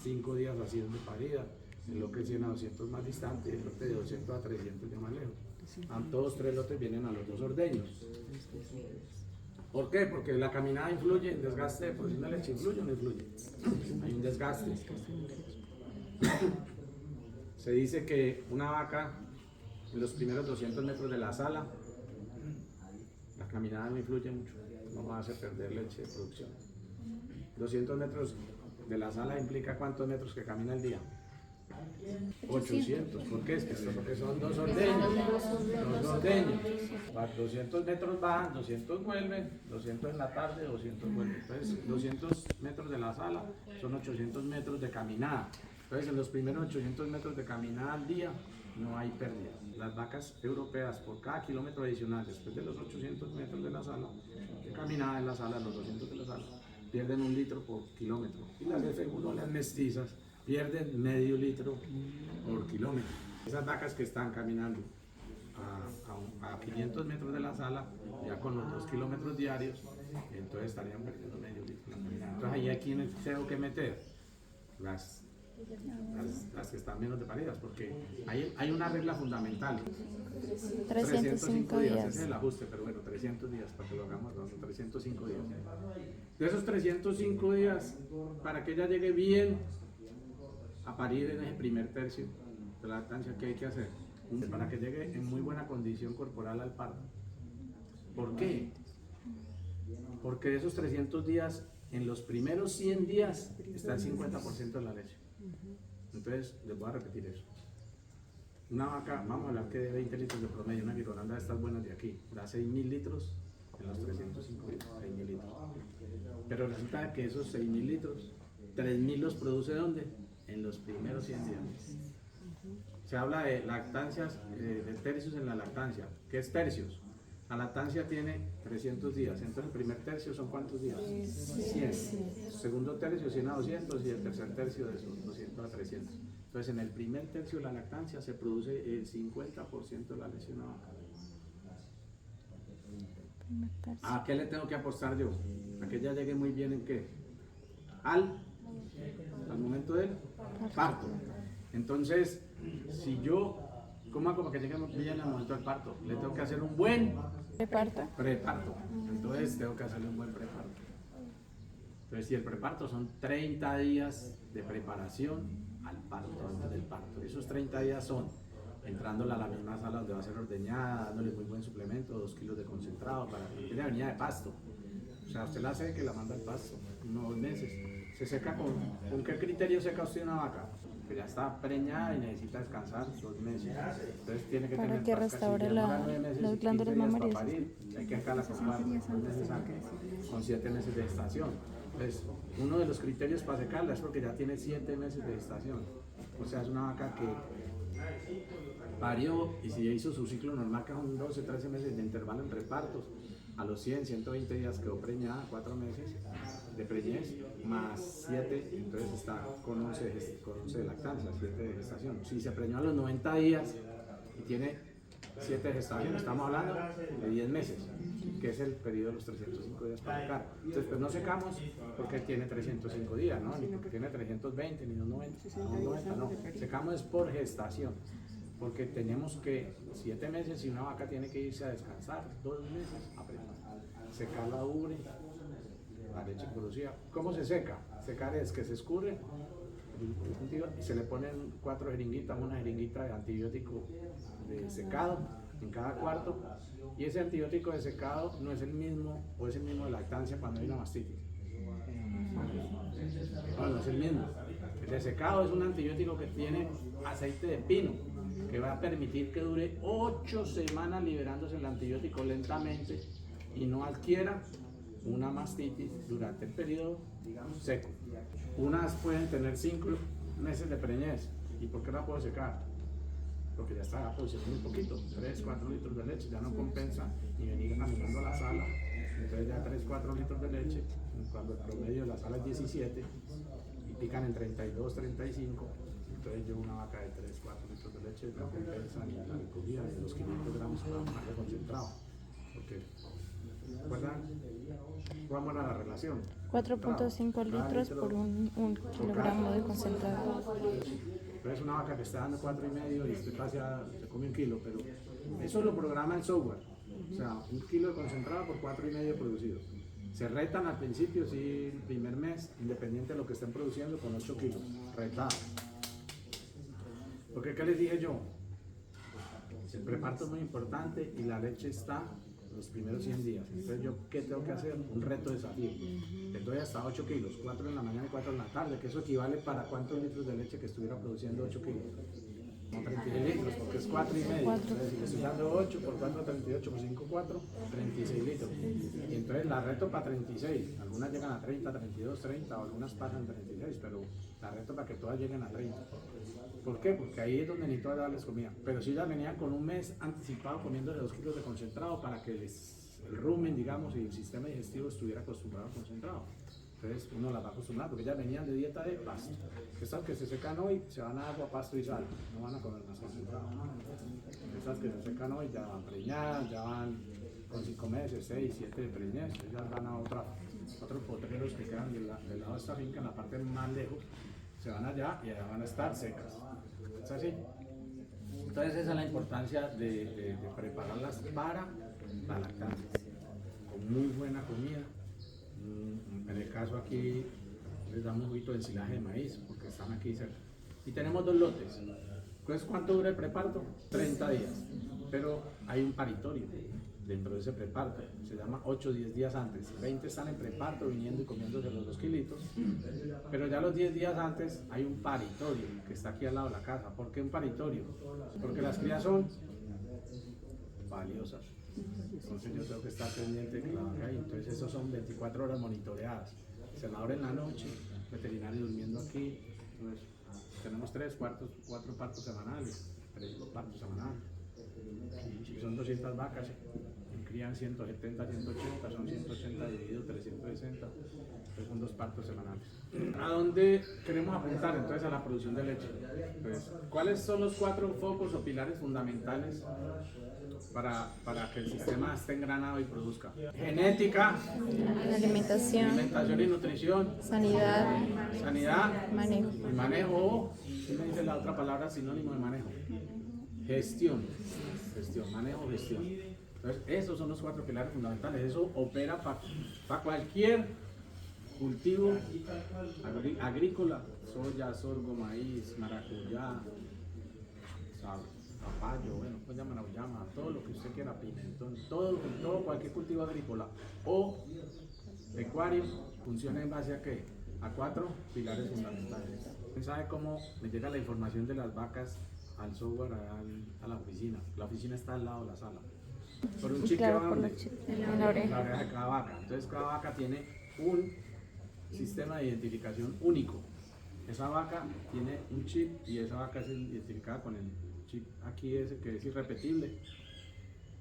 5 días haciendo parida, el lote 100 a 200 más distante y el lote de 200 a 300 de más lejos. Todos 3 lotes vienen a los 2 ordeños. ¿Por qué? Porque la caminada influye en desgaste de producción de leche. ¿Influye o no influye? Hay un desgaste. Se dice que una vaca en los primeros 200 metros de la sala, la caminada no influye mucho, no va a hacer perder leche de producción. 200 metros de la sala implica ¿cuántos metros que camina al día? 800. ¿Por qué? Porque son 2 ordeños. 2 ordeños. 200 metros bajan, 200 vuelven, 200 en la tarde, 200 vuelven. Entonces, 200 metros de la sala son 800 metros de caminada. Entonces, en los primeros 800 metros de caminada al día no hay pérdida. Las vacas europeas, por cada kilómetro adicional, después de los 800 metros de la sala, de caminada en la sala, los 200 de la sala, pierden 1 litro por kilómetro. Y las F1, las mestizas, pierden medio litro por kilómetro. Esas vacas que están caminando a 500 metros de la sala, ya con los 2 kilómetros diarios, entonces estarían perdiendo medio litro. Entonces ahí a quiénes tengo que meter las que están menos de paridas, porque hay una regla fundamental. 305 días. Ese es el ajuste, pero bueno, 300 días, para que lo hagamos, ¿no? 305 días. De esos 305 días, para que ella llegue bien a parir en el primer tercio de la lactancia, ¿qué hay que hacer? Para que llegue en muy buena condición corporal al parto. ¿Por qué? Porque de esos 300 días, en los primeros 100 días está el 50% de la leche. Entonces, les voy a repetir eso. Una vaca, vamos a hablar que de 20 litros de promedio, una Girolanda de estas buenas de aquí, da 6.000 litros en los 305 días, 6.000 litros. Pero resulta que esos 6.000 litros, 3.000 los produce ¿dónde? En los primeros 100 días. Se habla de lactancias, de tercios en la lactancia. ¿Qué es tercios? La lactancia tiene 300 días, entonces el primer tercio son ¿cuántos días? 100. Segundo tercio 100 a 200 y el tercer tercio de esos 200 a 300. Entonces en el primer tercio de la lactancia se produce el 50% de la leche de una vaca. ¿A qué le tengo que apostar yo? A que ella llegue muy bien ¿en qué? Al momento del parto. Entonces, si yo, ¿cómo hago para que llegue bien al momento del parto? Le tengo que hacer un buen preparto. Entonces, tengo que hacerle un buen preparto. Entonces, si el preparto son 30 días de preparación al parto, antes del parto. Esos 30 días son entrándola a la misma sala donde va a ser ordeñada, dándole muy buen suplemento, 2 kilos de concentrado para que tiene venida de pasto. O sea, usted la hace que la manda al pasto, unos 2 meses. Se seca ¿con qué criterio seca usted una vaca? que ya está preñada y necesita descansar 2 meses. Entonces tiene que Para tener que restaure si demora 9 meses las y 15 glándulas días para mamarias. parir, hay que acá la con 7 meses de gestación. Entonces, uno de los criterios para secarla es porque ya tiene 7 meses de gestación. O sea, es una vaca que parió y si hizo su ciclo normal, que son 12, 13 meses de intervalo entre partos, a los 100, 120 días quedó preñada, 4 meses de preñez, más 7, entonces está con 11 de lactancia, 7 de gestación. Si se preñó a los 90 días y tiene 7 de gestación, estamos hablando de 10 meses, que es el periodo de los 305 días para secar. Entonces, pues no secamos porque tiene 305 días, ¿no? Ni porque tiene 320, ni 90, no. Secamos es por gestación. Porque tenemos que 7 meses y una vaca tiene que irse a descansar 2 meses a preñar, secar la ubre, la leche producida. ¿Cómo se seca? Secar es que se escurre y se le ponen 4 jeringuitas, una jeringuita de antibiótico de secado en cada cuarto, y ese antibiótico de secado no es el mismo o es el mismo de lactancia cuando hay una mastitis. No es el mismo. El de secado es un antibiótico que tiene aceite de pino, que va a permitir que dure 8 semanas liberándose el antibiótico lentamente y no adquiera una mastitis durante el periodo, digamos, seco. Unas pueden tener 5 meses de preñez. ¿Y por qué la puedo secar? Porque ya está produciendo muy poquito, 3, 4 litros de leche, ya no compensa ni venir caminando a la sala. Entonces ya 3, 4 litros de leche, cuando el promedio de la sala es 17 y pican en 32, 35. Entonces yo una vaca de 3, 4 litros de leche no compensa ni la recogida ni los 500 gramos para más de concentrado. Porque, ¿recuerdan cómo era la relación? 4.5 litros por un kilogramo de concentrado. Entonces una vaca que está dando 4,5 y usted se come 1 kilo, pero eso lo programa el software. O sea, 1 kilo de concentrado por 4,5 producidos. Se retan al principio, sí, el primer mes, independiente de lo que estén produciendo, con 8 kilos, retados. Porque, ¿qué les dije yo? El preparto es muy importante y la leche está los primeros 100 días. Entonces, ¿yo qué tengo que hacer? Un reto de desafío. Les doy hasta 8 kilos, 4 en la mañana y 4 en la tarde, que eso equivale para cuántos litros de leche que estuviera produciendo 8 kilos. No 36 litros, porque es 4,5. Entonces, si le estoy dando 8 por 4, 38, por 5, 4, 36 litros. Y entonces la reto para 36. Algunas llegan a 30, 32, 30, o algunas pasan 36, pero la reto para que todas lleguen a 30. ¿Por qué? Porque ahí es donde necesito darles comida. Pero si ellas venían con un mes anticipado comiéndole 2 kilos de concentrado para que el rumen, digamos, y el sistema digestivo estuviera acostumbrado al concentrado. Entonces uno las va a acostumbrar, porque ellas venían de dieta de pasto. Estas que se secan hoy se van a agua, pasto y sal, no van a comer más concentrado. Estas que se secan hoy ya van preñadas, ya van con 5 meses, 6, 7 de preñez, ellas van a otros potreros que quedan del lado de esta finca, en la parte más lejos, se van allá y allá van a estar secas. ¿Es así? Entonces esa es la importancia de prepararlas para la lactancia, con muy buena comida. En el caso aquí les damos un poquito de ensilaje de maíz porque están aquí cerca. Y tenemos 2 lotes. Entonces, ¿cuánto dura el preparto? 30 días. Pero hay un paritorio dentro de ese preparto. Se llama 8 o 10 días antes. 20 están en preparto viniendo y comiéndose los 2 kilitos. Pero ya los 10 días antes hay un paritorio que está aquí al lado de la casa. ¿Por qué un paritorio? Porque las crías son valiosas. Entonces yo tengo que estar pendiente de que la vaca hay. Entonces esos son 24 horas monitoreadas. Se la abren en la noche, veterinario durmiendo aquí. Entonces tenemos 4 partos semanales, 3 partos semanales. Y son 200 vacas, crían 170, 180, son 180 dividido 360, entonces son 2 partos semanales. ¿A dónde queremos apuntar entonces? A la producción de leche. Pues, ¿cuáles son los 4 focos o pilares fundamentales para que el sistema esté engranado y produzca? Genética, Alimentación, y nutrición, sanidad, manejo. Y manejo, ¿qué me dice la otra palabra sinónimo de manejo? Gestión, manejo, gestión. Entonces, esos son los 4 pilares fundamentales. Eso opera para cualquier cultivo agrícola: soya, sorgo, maíz, maracuyá, zapallo, bueno, pues llama, todo lo que usted quiera, pimentón, todo, cualquier cultivo agrícola o pecuario funciona en base a qué? a 4 pilares fundamentales. ¿Usted sabe cómo me llega la información de las vacas al software, a la oficina? La oficina está al lado de la sala. Por un chip Claro, que va por donde? los chips en la oreja. La oreja de cada vaca. Entonces cada vaca tiene un sistema de identificación único. Esa vaca tiene un chip y esa vaca es identificada con el chip aquí ese que es irrepetible,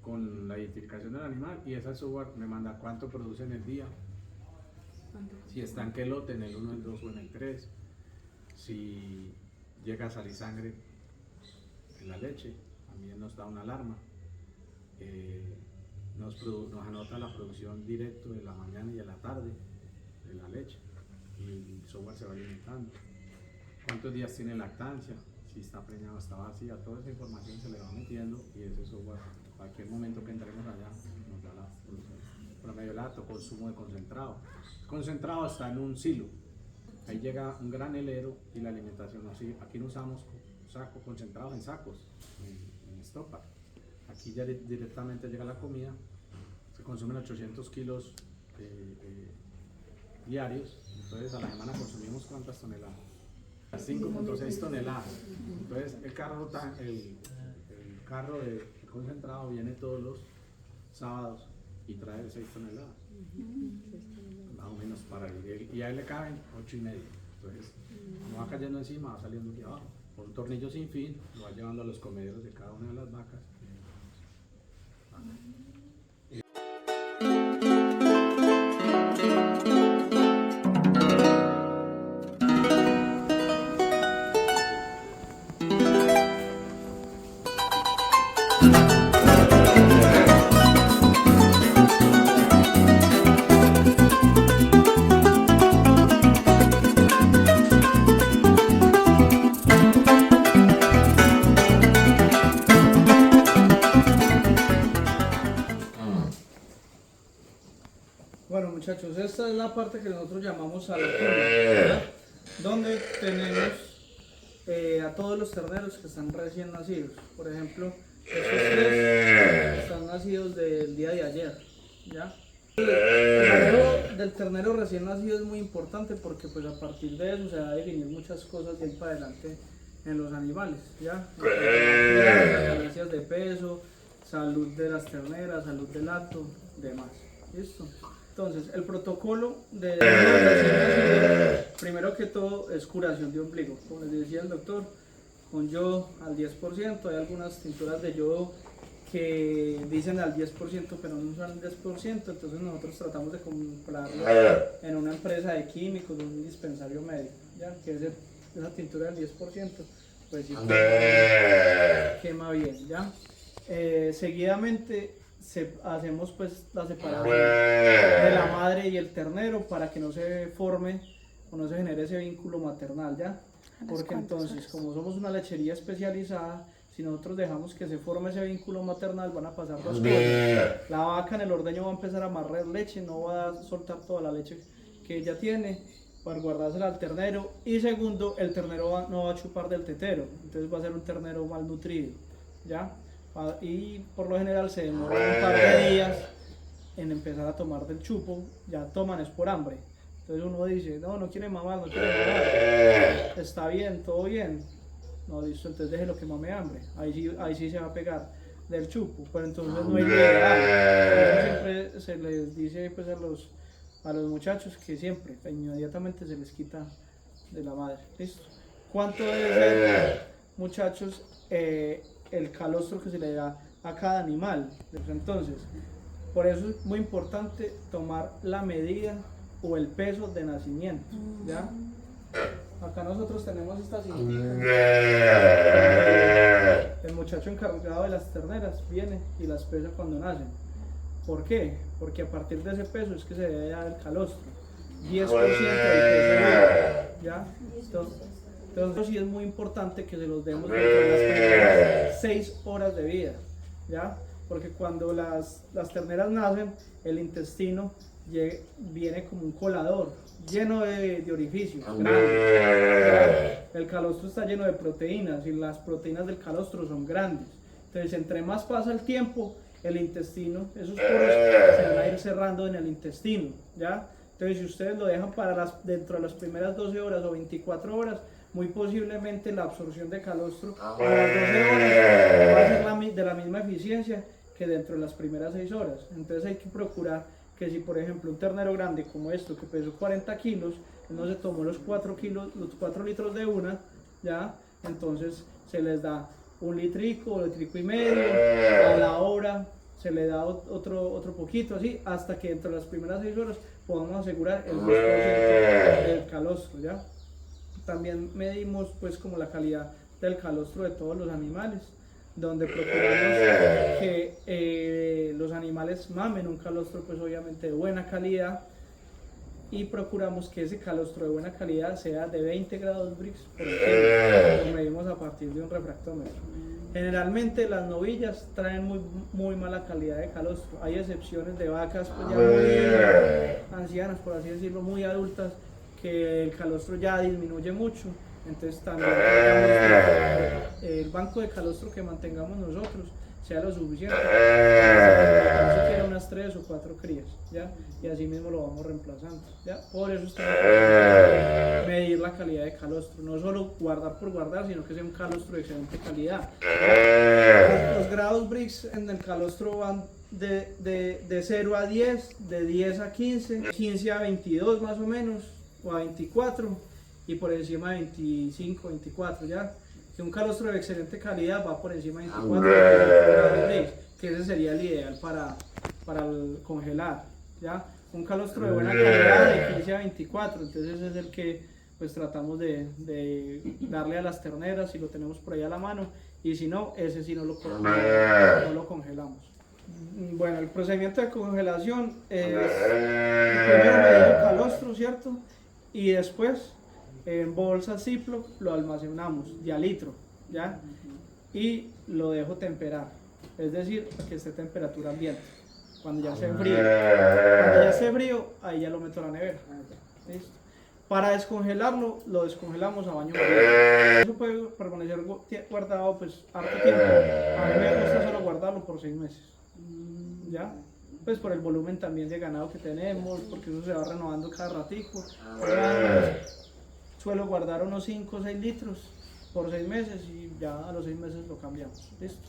con la identificación del animal, y ese software me manda cuánto produce en el día, si está en qué lote, en el 1, el 2 o en el 3, si llega a salir sangre en la leche, también nos da una alarma. Nos anota la producción directo de la mañana y de la tarde de la leche, y el software se va alimentando. ¿Cuántos días tiene lactancia? Si está preñado, está vacía, toda esa información se le va metiendo, y ese software, a cualquier momento que entremos allá, nos da la producción. Promedio de lacto, consumo de concentrado. El concentrado está en un silo, ahí llega un granelero y la alimentación así. Aquí no usamos saco concentrados en sacos, en estopa. Aquí ya directamente llega la comida, se consumen 800 kilos diarios, entonces a la semana consumimos ¿cuántas toneladas? 5.6 toneladas. Entonces el carro de concentrado viene todos los sábados y trae 6 toneladas, más o menos para el, y a él le caben 8,5. Entonces no va cayendo encima, va saliendo de abajo. Por un tornillo sin fin, lo va llevando a los comederos de cada una de las vacas. Bueno, muchachos, esta es la parte que nosotros llamamos a la cuna, donde tenemos a todos los terneros que están recién nacidos. Por ejemplo, estos 3 están nacidos del día de ayer, ¿ya? El manejo del ternero recién nacido es muy importante porque pues a partir de eso se va a definir muchas cosas de ahí para adelante en los animales, ¿ya? Ganancias de peso, salud de las terneras, salud del hato, demás. ¿Listo? Entonces, el protocolo de primero que todo es curación de ombligo. Como les decía el doctor, con yodo al 10%, hay algunas tinturas de yodo que dicen al 10% pero no usan el 10%, entonces nosotros tratamos de comprarlo en una empresa de químicos, en un dispensario médico, ¿ya? Que esa tintura del 10%, pues sí quema bien, ¿ya? Seguidamente hacemos pues la separación de la madre y el ternero para que no se forme o no se genere ese vínculo maternal, ¿ya? Porque entonces, como somos una lechería especializada, si nosotros dejamos que se forme ese vínculo maternal, van a pasar 2 cosas. La vaca en el ordeño va a empezar a amarrar leche, no va a soltar toda la leche que ella tiene para guardársela al ternero, y segundo, el ternero no va a chupar del tetero, entonces va a ser un ternero malnutrido, ¿ya? Y por lo general se demora un par de días en empezar a tomar del chupo, ya toman es por hambre. Entonces uno dice, no quiere mamar, no quiere mamar, está bien, todo bien, no, listo, entonces déjelo que mame hambre, ahí sí se va a pegar del chupo, pero entonces no es ideal. Siempre se les dice pues a los muchachos que siempre, inmediatamente se les quita de la madre, listo. ¿Cuánto debe ser, muchachos, el calostro que se le da a cada animal? Entonces, por eso es muy importante tomar la medida o el peso de nacimiento, ¿ya? Acá nosotros tenemos esta cinta. El muchacho encargado de las terneras viene y las pesa cuando nacen. ¿Por qué? Porque a partir de ese peso es que se debe dar el calostro. 10% del peso, ¿ya? Entonces sí es muy importante que se los demos dentro de las primeras 6 horas de vida, ¿ya? Porque cuando las terneras nacen, el intestino viene como un colador, lleno de orificios grandes. El calostro está lleno de proteínas y las proteínas del calostro son grandes. Entonces, entre más pasa el tiempo, el intestino, esos poros se van a ir cerrando en el intestino, ¿ya? Entonces, si ustedes lo dejan para dentro de las primeras 12 horas o 24 horas, muy posiblemente la absorción de calostro a las 12 horas va a ser de la misma eficiencia que dentro de las primeras 6 horas. Entonces hay que procurar que si por ejemplo un ternero grande como esto que pesó 40 kilos, él no se tomó los 4 litros de una, ¿ya? Entonces se les da un litrico y medio, a la hora se le da otro poquito así, hasta que dentro de las primeras 6 horas podamos asegurar el 2% del calostro, ¿ya? También medimos pues como la calidad del calostro de todos los animales, donde procuramos que los animales mamen un calostro pues obviamente de buena calidad, y procuramos que ese calostro de buena calidad sea de 20 grados Brix por kilo, lo medimos a partir de un refractómetro. Generalmente las novillas traen muy mala calidad de calostro, hay excepciones de vacas pues ya muy ancianas, por así decirlo, muy adultas, que el calostro ya disminuye mucho. Entonces también el banco de calostro que mantengamos nosotros sea lo suficiente, ni siquiera unas 3 o 4 crías, ¿ya? Y así mismo lo vamos reemplazando, ¿ya? Por eso es que medir la calidad de calostro, no solo guardar por guardar, sino que sea un calostro de excelente calidad. Los grados Brix en el calostro van de 0 a 10, de 10 a 15, 15 a 22 más o menos, o a 24, y por encima de 25, 24, ¿ya? Que un calostro de excelente calidad va por encima de 24, que ese sería el ideal para congelar, ¿ya? Un calostro de buena calidad de 15 a 24, entonces ese es el que pues tratamos de darle a las terneras si lo tenemos por ahí a la mano, y si no, ese sí no lo congelamos. Bueno, el procedimiento de congelación es primero medir el calostro, ¿cierto? Y después en bolsas Ziploc lo almacenamos de a litro, ¿ya? Y lo dejo temperar, es decir, a que esté a temperatura ambiente. Cuando ya esté frío, ahí ya lo meto a la nevera. ¿Listo? Para descongelarlo, lo descongelamos a baño María. Eso puede permanecer guardado pues harto tiempo. A mí me gusta solo guardarlo por 6 meses, ¿ya? Pues por el volumen también de ganado que tenemos, porque eso se va renovando cada ratico. Suelo guardar unos 5 o 6 litros por 6 meses y ya a los 6 meses lo cambiamos. ¿Listo?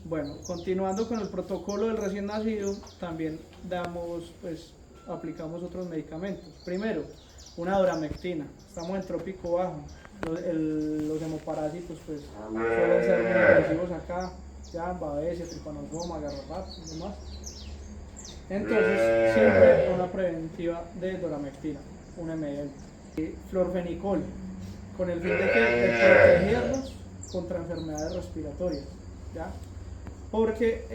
Bueno, continuando con el protocolo del recién nacido, también aplicamos otros medicamentos. Primero, una doramectina. Estamos en trópico bajo. Los hemoparásitos pues suelen ser muy agresivos acá, ya, babesia, trypanosoma, garrapata y demás. Entonces, siempre una preventiva de doramectina, 1 ml. Florfenicol, con el fin de protegerlos contra enfermedades respiratorias, ¿ya? Porque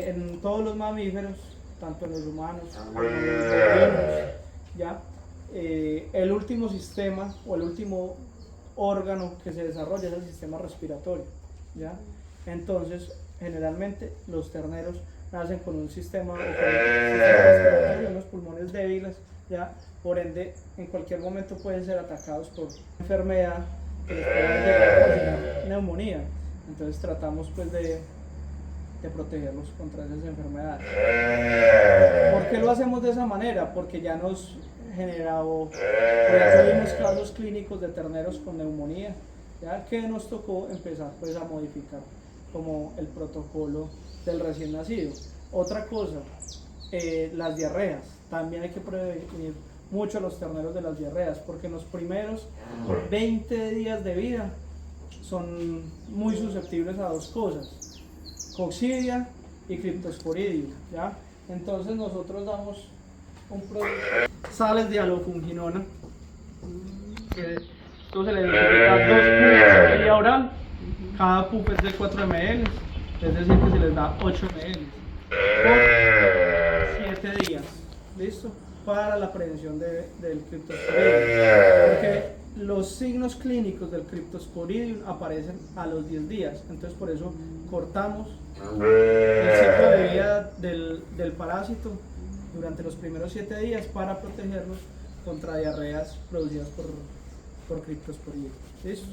en todos los mamíferos, tanto en los humanos como en los bovinos, ¿ya? El último sistema o el último órgano que se desarrolla es el sistema respiratorio, ¿ya? Entonces, generalmente los terneros nacen con un sistema respiratorio, unos pulmones débiles, ¿ya? Por ende, en cualquier momento pueden ser atacados por enfermedad que les puede llegar a neumonía. Entonces tratamos pues de protegerlos contra esas enfermedades. ¿Por qué lo hacemos de esa manera? Porque ya nos generado, ya tuvimos casos clínicos de terneros con neumonía, ya que nos tocó empezar pues a modificar como el protocolo del recién nacido. Otra cosa, las diarreas. También hay que prevenir mucho a los terneros de las diarreas, porque en los primeros 20 días de vida son muy susceptibles a 2 cosas: coccidia y cryptosporidium, ¿ya? Entonces nosotros damos un producto, sales de alofunginona, que entonces le identifica 2 puffs de vía oral, cada puff es de 4 ml, es decir que se les da 8 ml por 7 días, ¿listo? Para la prevención del cryptosporidium, porque los signos clínicos del cryptosporidium aparecen a los 10 días, entonces por eso cortamos el ciclo de vida del parásito durante los primeros 7 días para protegerlos contra diarreas producidas por cryptosporidium. ¿Listo?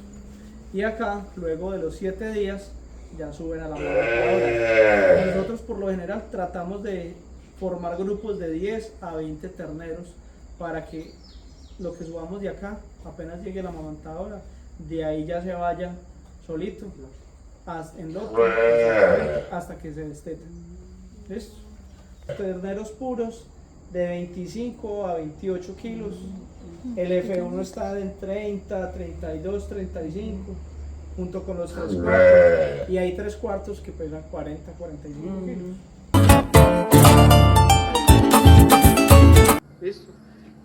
Y acá, luego de los 7 días, ya suben a la hora. Nosotros por lo general tratamos de formar grupos de 10 a 20 terneros para que lo que subamos de acá, apenas llegue la amamantadora, de ahí ya se vaya solito en lote hasta que se destete. ¿Listo? Terneros puros de 25 a 28 kilos. El F1 está en 30, 32, 35, junto con los 3 cuartos. Y hay 3 cuartos que pesan 40, 45 kilos. ¿Listo?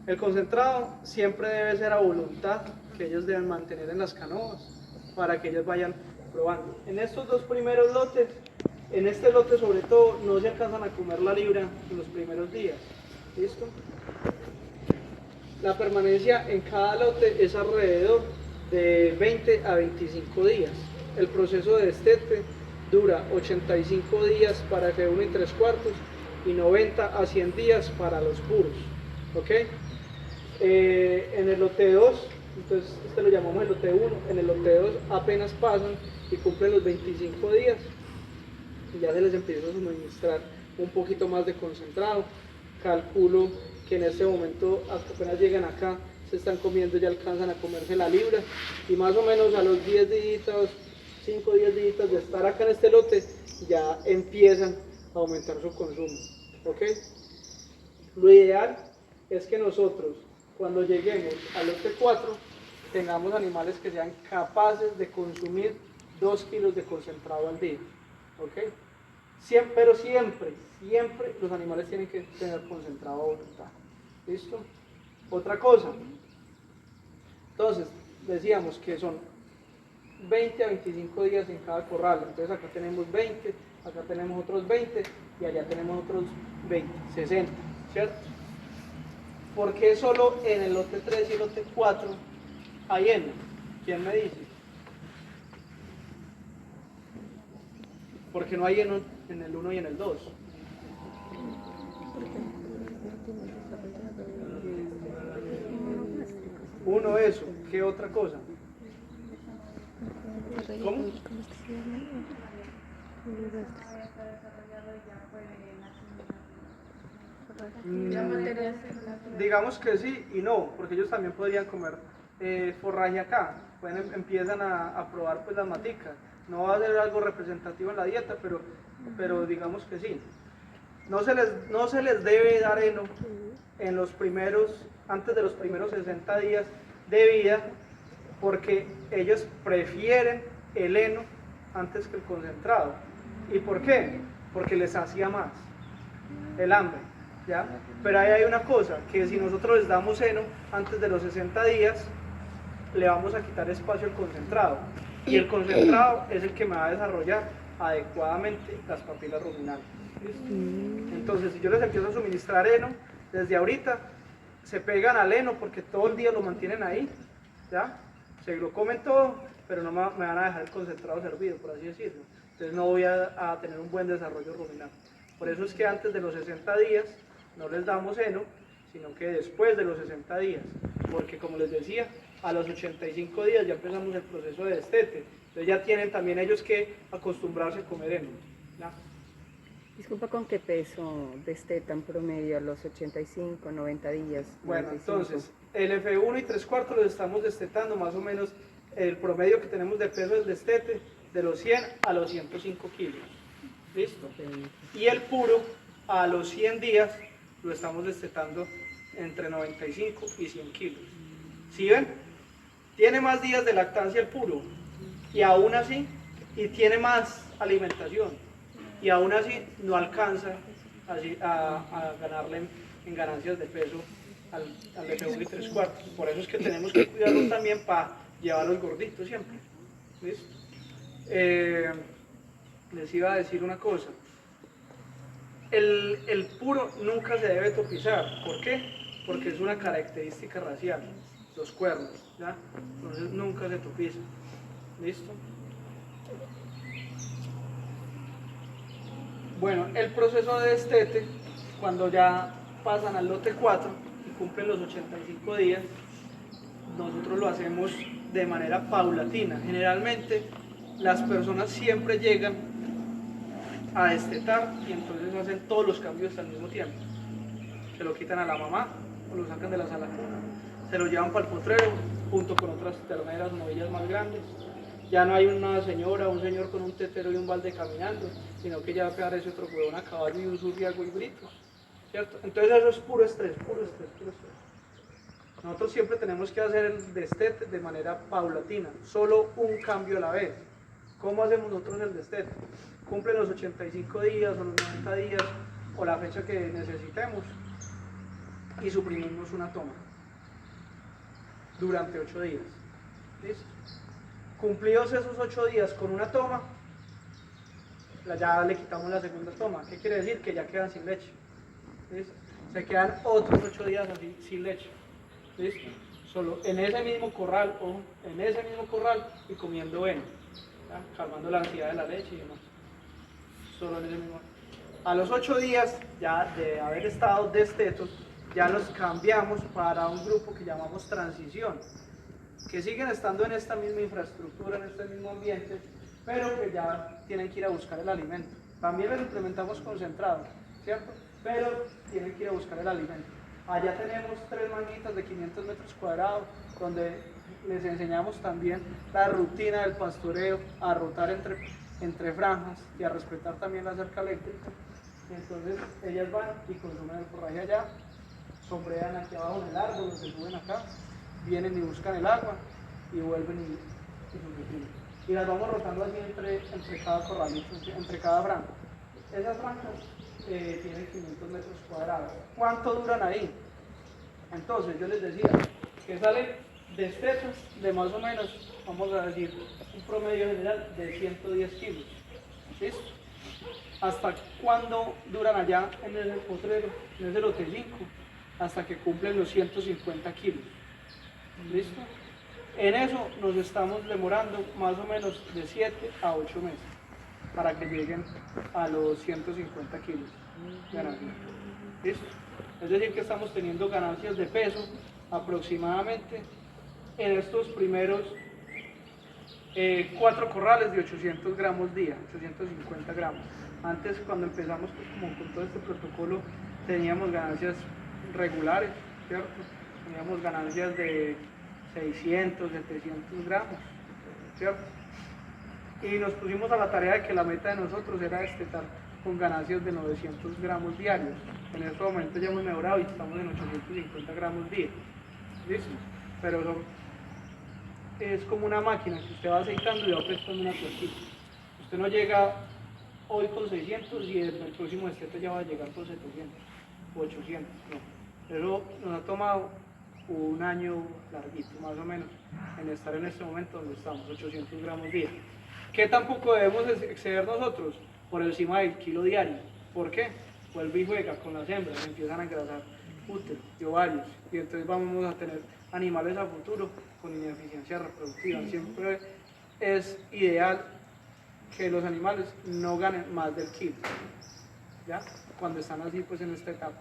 El concentrado siempre debe ser a voluntad que ellos deben mantener en las canoas para que ellos vayan probando. En estos 2 primeros lotes, en este lote sobre todo, no se alcanzan a comer la libra en los primeros días. ¿Listo? La permanencia en cada lote es alrededor de 20 a 25 días. El proceso de destete dura 85 días para F1 y 3 cuartos y 90 a 100 días para los puros. ¿Ok? En el lote 2, entonces este lo llamamos el lote 1, en el lote 2 apenas pasan y cumplen los 25 días y ya se les empieza a suministrar un poquito más de concentrado. Calculo que en este momento, hasta apenas llegan acá, se están comiendo, ya alcanzan a comerse la libra y más o menos a los 10 días, 5 o 10 días de estar acá en este lote, ya empiezan a aumentar su consumo. ¿Ok? Lo ideal es que nosotros, cuando lleguemos al lote 4, tengamos animales que sean capaces de consumir 2 kilos de concentrado al día. ¿Ok? Pero siempre los animales tienen que tener concentrado a voluntad. ¿Listo? Otra cosa. Entonces, decíamos que son 20 a 25 días en cada corral. Entonces acá tenemos 20, acá tenemos otros 20 y allá tenemos otros 20, 60, ¿cierto? ¿Por qué solo en el lote 3 y el lote 4 hay heno? ¿Quién me dice? ¿Por qué no hay heno en el 1 y en el 2? Uno, eso. ¿Qué otra cosa? ¿Cómo? Digamos que sí y no, porque ellos también podrían comer forraje acá. Empiezan a probar pues las maticas. No va a ser algo representativo en la dieta, pero digamos que sí. No se les debe dar heno en antes de los primeros 60 días de vida, porque ellos prefieren el heno antes que el concentrado. ¿Y por qué? Porque les hacía más el hambre, ¿ya? Pero ahí hay una cosa, que si nosotros les damos heno antes de los 60 días, le vamos a quitar espacio al concentrado. Y el concentrado es el que me va a desarrollar adecuadamente las papilas ruminales. ¿Listo? Entonces, si yo les empiezo a suministrar heno, desde ahorita se pegan al heno porque todo el día lo mantienen ahí, ¿ya? Se lo comen todo, pero no me van a dejar el concentrado servido, por así decirlo. Entonces no voy a tener un buen desarrollo ruminal. Por eso es que antes de los 60 días no les damos heno, sino que después de los 60 días. Porque como les decía, a los 85 días ya empezamos el proceso de destete. Entonces ya tienen también ellos que acostumbrarse a comer heno, ¿ya? Disculpa, ¿con qué peso destetan promedio a los 85, 90 días? Bueno, 95? entonces, el F1 y 3 cuartos los estamos destetando más o menos el promedio que tenemos de peso del destete de los 100 a los 105 kilos. ¿Listo? Y el puro a los 100 días lo estamos destetando entre 95 y 100 kilos. ¿Sí ven? Tiene más días de lactancia el puro y aún así, y tiene más alimentación. Y aún así no alcanza a ganarle en ganancias de peso al F1 y 3 cuartos. Por eso es que tenemos que cuidarlos también para llevarlos gorditos siempre. ¿Listo? Les iba a decir una cosa. El puro nunca se debe topizar. ¿Por qué? Porque es una característica racial, los cuernos, ¿ya? Entonces nunca se topiza. ¿Listo? Bueno, el proceso de destete, cuando ya pasan al lote 4 y cumplen los 85 días, nosotros lo hacemos de manera paulatina. Generalmente las personas siempre llegan a destetar y entonces hacen todos los cambios al mismo tiempo. Se lo quitan a la mamá, o lo sacan de la sala cuna, se lo llevan para el potrero junto con otras terneras o novillas más grandes. Ya no hay una señora o un señor con un tetero y un balde caminando, sino que ya aparece otro huevón a caballo y un surriago y gritos, ¿cierto? Entonces eso es puro estrés, puro estrés, puro estrés. Nosotros siempre tenemos que hacer el destete de manera paulatina, solo un cambio a la vez. ¿Cómo hacemos nosotros el destete? Cumplen los 85 días o los 90 días o la fecha que necesitemos y suprimimos una toma durante 8 días. ¿Listo? Cumplidos esos 8 días con una toma, ya le quitamos la segunda toma. ¿Qué quiere decir? Que ya quedan sin leche. ¿Listo? Se quedan otros 8 días así sin leche. ¿Listo? Solo en ese mismo corral, o en ese mismo corral y comiendo heno, ¿ya? Calmando la ansiedad de la leche y demás. Solo en ese mismo. A los 8 días ya de haber estado destetos, ya los cambiamos para un grupo que llamamos transición, que siguen estando en esta misma infraestructura, en este mismo ambiente, pero que ya tienen que ir a buscar el alimento. También les implementamos concentrado, ¿cierto? Pero tienen que ir a buscar el alimento. Allá tenemos 3 manguitas de 500 metros cuadrados, donde les enseñamos también la rutina del pastoreo, a rotar entre franjas y a respetar también la cerca eléctrica. Y entonces ellas van y consumen el forraje allá, sombrean aquí abajo en el árbol, se suben acá, vienen y buscan el agua y vuelven y subsisten. Y las vamos rotando así entre cada corralito, entre cada franja. Esas franjas tienen 500 metros cuadrados. ¿Cuánto duran ahí? Entonces yo les decía que salen destetos de más o menos, vamos a decir, un promedio general de 110 kilos. ¿Listo? ¿Hasta cuándo duran allá en el potrero, en ese lote 5? Hasta que cumplen los 150 kilos. ¿Listo? En eso nos estamos demorando más o menos de 7 a 8 meses para que lleguen a los 150 kilos de ganancia. ¿Listo? Es decir, que estamos teniendo ganancias de peso aproximadamente en estos primeros 4 corrales de 800 gramos día, 850 gramos. Antes, cuando empezamos pues, como con todo este protocolo, teníamos ganancias regulares, ¿cierto? Teníamos ganancias de 600, 700 gramos, ¿cierto? Y nos pusimos a la tarea de que la meta de nosotros era destetar con ganancias de 900 gramos diarios. En este momento ya hemos mejorado y estamos en 850 gramos día. ¿Listo? Pero es como una máquina que usted va aceitando y va prestando una tuerquita. Usted no llega hoy con 600 y en el próximo destete ya va a llegar con 700 o 800. No. Eso nos ha tomado un año larguito, más o menos, en estar en este momento donde estamos, 800 gramos día. ¿Qué tampoco debemos exceder nosotros? Por encima del kilo diario. ¿Por qué? Vuelve y juega con las hembras, empiezan a engrasar útero y ovarios, y entonces vamos a tener animales a futuro con ineficiencia reproductiva. Siempre es ideal que los animales no ganen más del kilo, ¿ya? Cuando están así, pues en esta etapa.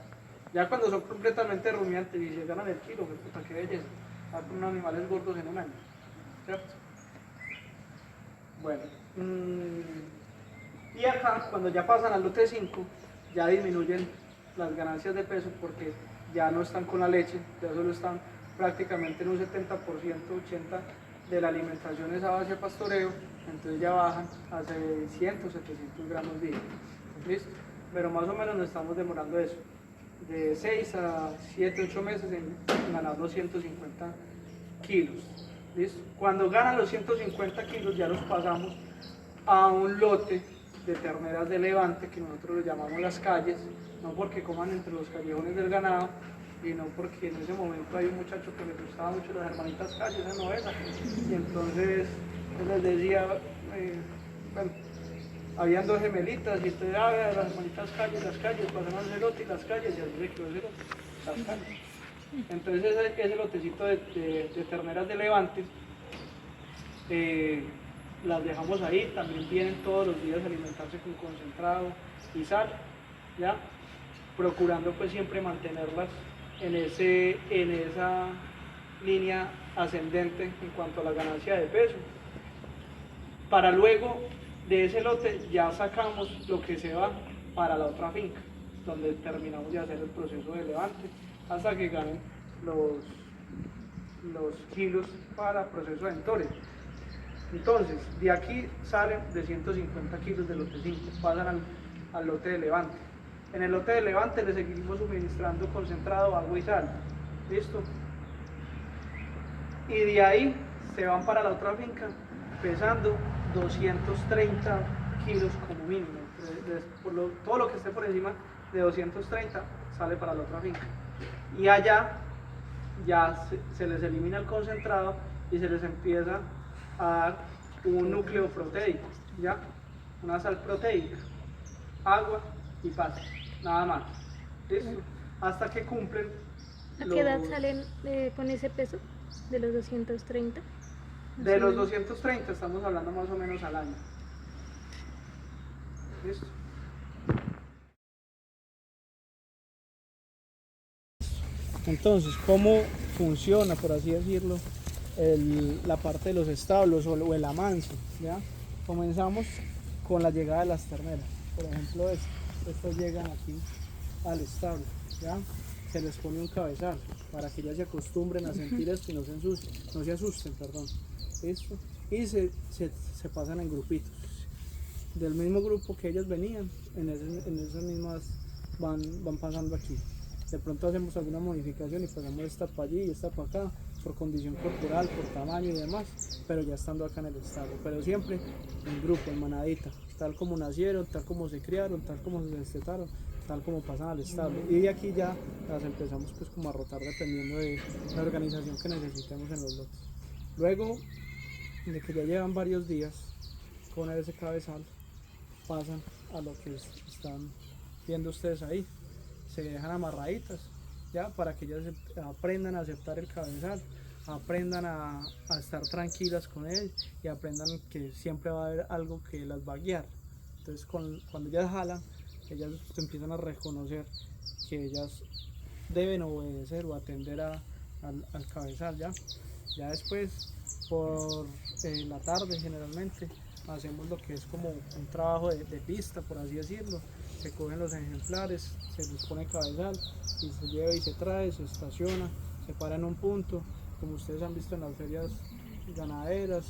Ya cuando son completamente rumiantes y se ganan el kilo, pues puta, qué belleza, con unos animales gordos en un año, ¿cierto? Bueno, y acá, cuando ya pasan al lote 5, ya disminuyen las ganancias de peso porque ya no están con la leche, ya solo están prácticamente en un 70%, 80% de la alimentación es a base de pastoreo, entonces ya bajan a 600, 700 gramos día. ¿Listo? Pero más o menos nos estamos demorando eso, de 6 a 7, 8 meses en ganar los 150 kilos. ¿Listo? Cuando ganan los 150 kilos ya los pasamos a un lote de terneras de levante, que nosotros lo llamamos las calles, no porque coman entre los callejones del ganado, y no porque en ese momento hay un muchacho que le gustaba mucho las hermanitas calles, esa novela, y entonces él les decía, bueno, habían 2 gemelitas, y entonces, las hermanitas calles, pasaron el lote y las calles, y así se quedó ese lote, las calles. Entonces ese lotecito de terneras de levante, las dejamos ahí, también vienen todos los días a alimentarse con concentrado y sal, ¿ya? Procurando pues siempre mantenerlas en esa línea ascendente en cuanto a la ganancia de peso. Para luego de ese lote ya sacamos lo que se va para la otra finca, donde terminamos de hacer el proceso de levante, hasta que ganen los kilos para proceso de entore. Entonces, de aquí salen de 150 kilos de lote 5, pasan al lote de levante. En el lote de levante le seguimos suministrando concentrado, agua y sal. ¿Listo? Y de ahí se van para la otra finca pesando 230 kilos como mínimo. Todo lo que esté por encima de 230 sale para la otra finca. Y allá ya se les elimina el concentrado y se les empieza a dar un núcleo proteico, ¿ya? Una sal proteica, agua y pasto, nada más. ¿Listo? Hasta que cumplen. ¿A qué edad salen con ese peso de los 230? De los 230 estamos hablando más o menos al año. ¿Listo? Entonces, ¿cómo funciona, por así decirlo, la parte de los establos o el amance? ¿Ya? Comenzamos con la llegada de las terneras. Por ejemplo, estas llegan aquí al establo, ¿ya? Se les pone un cabezal para que ellas se acostumbren a sentir esto y no se asusten, perdón. ¿Listo? Y se pasan en grupitos. Del mismo grupo que ellas venían, en esas mismas van pasando aquí. De pronto hacemos alguna modificación y pasamos esta para allí y esta para acá, por condición corporal, por tamaño y demás, pero ya estando acá en el establo. Pero siempre en grupo, en manadita, tal como nacieron, tal como se criaron, tal como se destetaron, tal como pasan al establo. Y de aquí ya las empezamos pues como a rotar dependiendo de la organización que necesitemos en los lotes. Luego de que ya llevan varios días con ese cabezal, pasan a lo que están viendo ustedes ahí. Se dejan amarraditas, ya, para que ellas aprendan a aceptar el cabezal, aprendan a estar tranquilas con él y aprendan que siempre va a haber algo que las va a guiar. Entonces cuando ellas jalan, ellas empiezan a reconocer que ellas deben obedecer o atender al cabezal, ya después por la tarde generalmente hacemos lo que es como un trabajo de pista, por así decirlo. Se cogen los ejemplares, se les pone cabezal y se lleva y se trae, se estaciona, se para en un punto, como ustedes han visto en las ferias ganaderas,